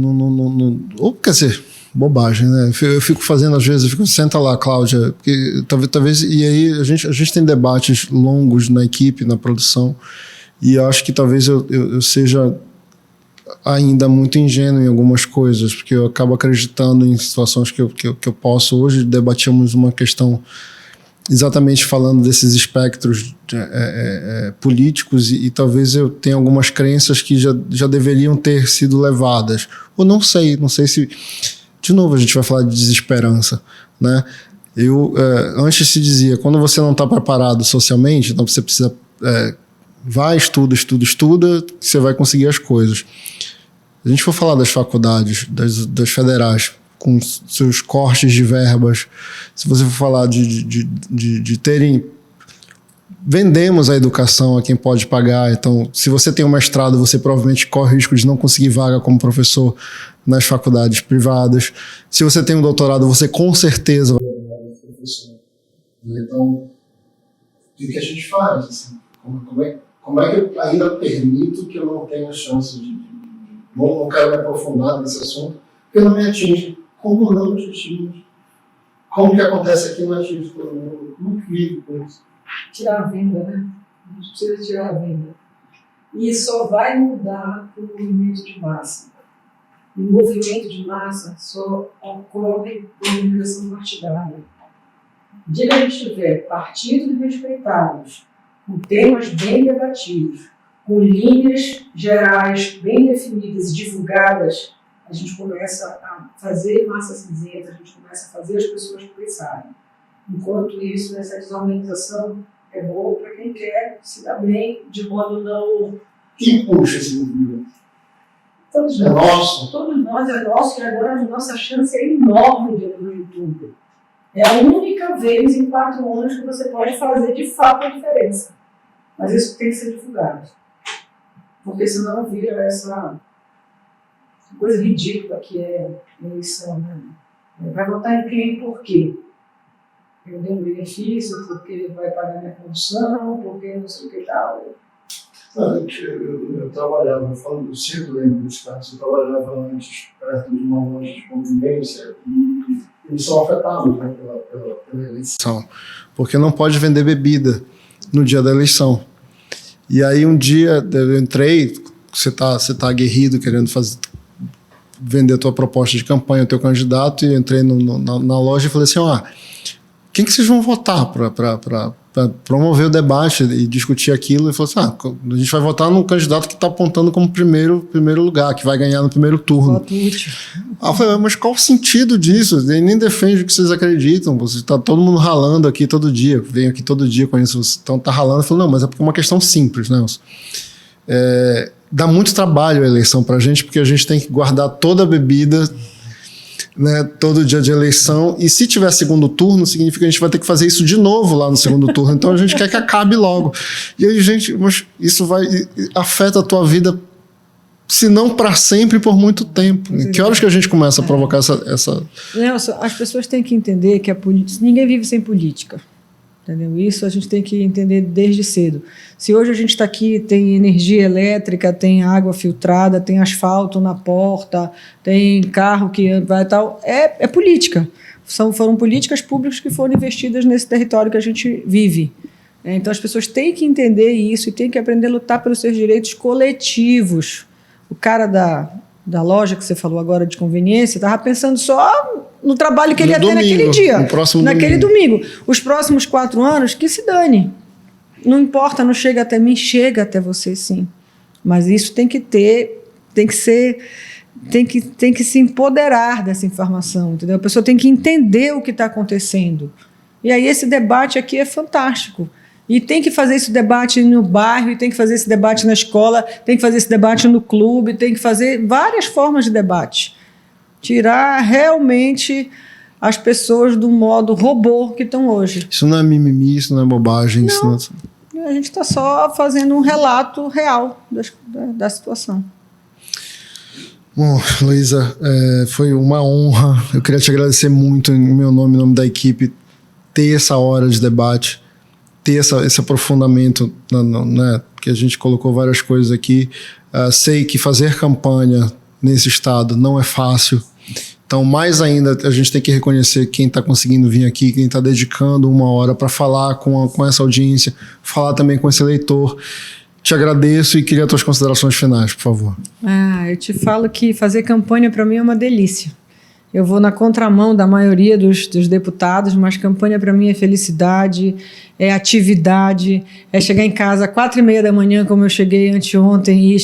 Ou quer dizer, bobagem, né? Eu fico fazendo às vezes, senta lá, Cláudia, porque talvez e aí a gente tem debates longos na equipe, na produção, e eu acho que talvez eu seja ainda muito ingênuo em algumas coisas, porque eu acabo acreditando em situações que eu posso. Hoje debatíamos uma questão exatamente falando desses espectros políticos e talvez eu tenha algumas crenças que já deveriam ter sido levadas. Ou não sei se... De novo, a gente vai falar de desesperança, né? Antes se dizia, quando você não está preparado socialmente, então você precisa... vai, estuda, que você vai conseguir as coisas. Se a gente for falar das faculdades, das federais, com seus cortes de verbas, se você for falar de terem... Vendemos a educação a quem pode pagar, então se você tem um mestrado, você provavelmente corre o risco de não conseguir vaga como professor nas faculdades privadas. Se você tem um doutorado, você com certeza vai vaga como professor. Então, o que a gente faz? Assim, como é que eu ainda permito que eu não tenha chance de não quero me aprofundar nesse assunto, porque não me atinge. Como não me atinge? Como que acontece aqui não atinge todo mundo? Como que vive com isso? Tirar a venda, né? A gente precisa tirar a venda. E só vai mudar com o movimento de massa. O movimento de massa só ocorre por organização partidária. No dia que a gente tiver partidos respeitados, com temas bem debatidos, com linhas gerais bem definidas e divulgadas, a gente começa a fazer massa cinzenta, a gente começa a fazer as pessoas pensarem. Enquanto isso, essa desorganização é boa para quem quer se dar bem, de modo não... Quem puxa esse movimento? Todos nós. Nosso. Todos nós, é nosso, e agora a nossa chance é enorme de ir no YouTube. É a única vez em 4 anos que você pode fazer de fato a diferença. Mas isso tem que ser divulgado. Porque senão vira essa coisa ridícula que é eleição. Né? Vai votar em quem e por quê? Eu dei um benefício porque vai pagar minha condução, porque não sei o que tal. Eu trabalhava, falando do círculo dos casos, eu trabalhava antes perto de uma loja de convivência e eles são afetados, né, pela eleição, porque não pode vender bebida no dia da eleição. E aí um dia eu entrei, você tá aguerrido querendo vender a tua proposta de campanha, o teu candidato, e eu entrei na loja e falei assim, quem que vocês vão votar para promover o debate e discutir aquilo? E falou assim, a gente vai votar num candidato que está apontando como primeiro lugar, que vai ganhar no primeiro turno. Voto útil. Aí eu falei, mas qual o sentido disso? Ele nem defende o que vocês acreditam. Você está todo mundo ralando aqui todo dia. Venho aqui todo dia, conheço você. Então tá ralando. Eu falei, não, mas é porque é uma questão simples, Nelson. Dá muito trabalho a eleição para a gente, porque a gente tem que guardar toda a bebida, né, todo dia de eleição, e se tiver segundo turno, significa que a gente vai ter que fazer isso de novo lá no segundo turno, então a gente quer que acabe logo. E aí, gente, mas isso afeta a tua vida, se não para sempre, por muito tempo. Que horas que a gente começa a provocar essa... Nelson, as pessoas têm que entender que ninguém vive sem política. Entendeu? Isso a gente tem que entender desde cedo. Se hoje a gente está aqui, tem energia elétrica, tem água filtrada, tem asfalto na porta, tem carro que vai e tal, é política. Foram políticas públicas que foram investidas nesse território que a gente vive. Então as pessoas têm que entender isso e têm que aprender a lutar pelos seus direitos coletivos. O cara da loja que você falou agora de conveniência estava pensando só no trabalho que ele ia ter naquele dia, naquele domingo. Os próximos 4 anos, que se dane. Não importa, não chega até mim, chega até você sim. Mas isso tem que se empoderar dessa informação, entendeu? A pessoa tem que entender o que está acontecendo. E aí esse debate aqui é fantástico. E tem que fazer esse debate no bairro, e tem que fazer esse debate na escola, tem que fazer esse debate no clube, tem que fazer várias formas de debate. Tirar realmente as pessoas do modo robô que estão hoje. Isso não é mimimi, isso não é bobagem. Não, isso não... A gente está só fazendo um relato real da situação. Bom, Luísa, foi uma honra. Eu queria te agradecer muito, em meu nome, em nome da equipe, ter essa hora de debate. ter esse aprofundamento, né, que a gente colocou várias coisas aqui. Sei que fazer campanha nesse estado não é fácil. Então, mais ainda, a gente tem que reconhecer quem está conseguindo vir aqui, quem está dedicando 1 hora para falar com essa audiência, falar também com esse eleitor. Te agradeço e queria tuas considerações finais, por favor. Eu te falo que fazer campanha para mim é uma delícia. Eu vou na contramão da maioria dos deputados, mas campanha para mim é felicidade, é atividade, é chegar em casa às 4h30 da manhã, como eu cheguei anteontem, e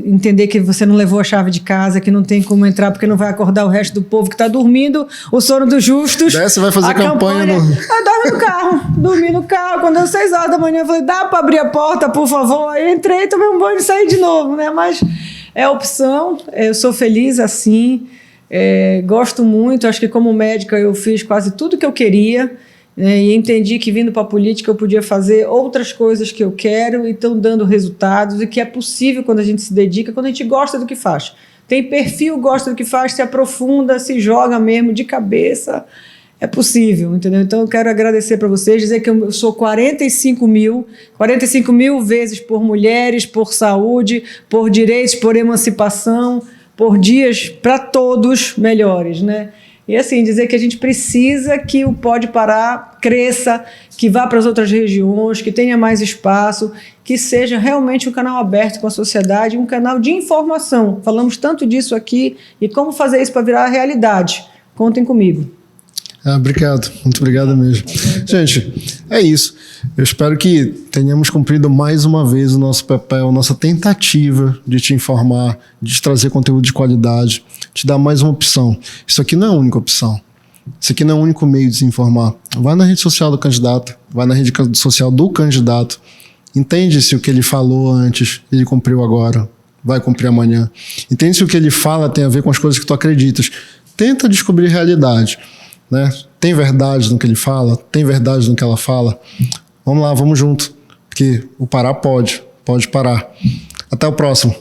entender que você não levou a chave de casa, que não tem como entrar porque não vai acordar o resto do povo que está dormindo, o sono dos justos. Você vai fazer campanha no... Eu dormi no carro. Quando deu 6 horas da manhã, eu falei, dá para abrir a porta, por favor? Aí entrei, tomei um banho e saí de novo, né? Mas é opção, eu sou feliz assim. Gosto muito, acho que como médica eu fiz quase tudo que eu queria, né, e entendi que vindo para a política eu podia fazer outras coisas que eu quero e estão dando resultados, e que é possível quando a gente se dedica, quando a gente gosta do que faz. Tem perfil, gosta do que faz, se aprofunda, se joga mesmo de cabeça, é possível, entendeu? Então eu quero agradecer para vocês, dizer que eu sou 45 mil vezes por mulheres, por saúde, por direitos, por emancipação, por dias para todos melhores, né? E assim, dizer que a gente precisa que o Pode Parar cresça, que vá para as outras regiões, que tenha mais espaço, que seja realmente um canal aberto com a sociedade, um canal de informação. Falamos tanto disso aqui, e como fazer isso para virar realidade. Contem comigo. Obrigado, muito obrigado mesmo. Gente, é isso. Eu espero que tenhamos cumprido mais uma vez o nosso papel, nossa tentativa de te informar, de te trazer conteúdo de qualidade, te dar mais uma opção. Isso aqui não é a única opção. Isso aqui não é o único meio de se informar. Vai na rede social do candidato, vai na rede social do candidato, entende se o que ele falou antes, ele cumpriu agora, vai cumprir amanhã. Entende se o que ele fala tem a ver com as coisas que tu acreditas. Tenta descobrir realidade. Né? Tem verdade no que ele fala? Tem verdade no que ela fala? Vamos lá, vamos junto, porque o parar pode parar. Até o próximo.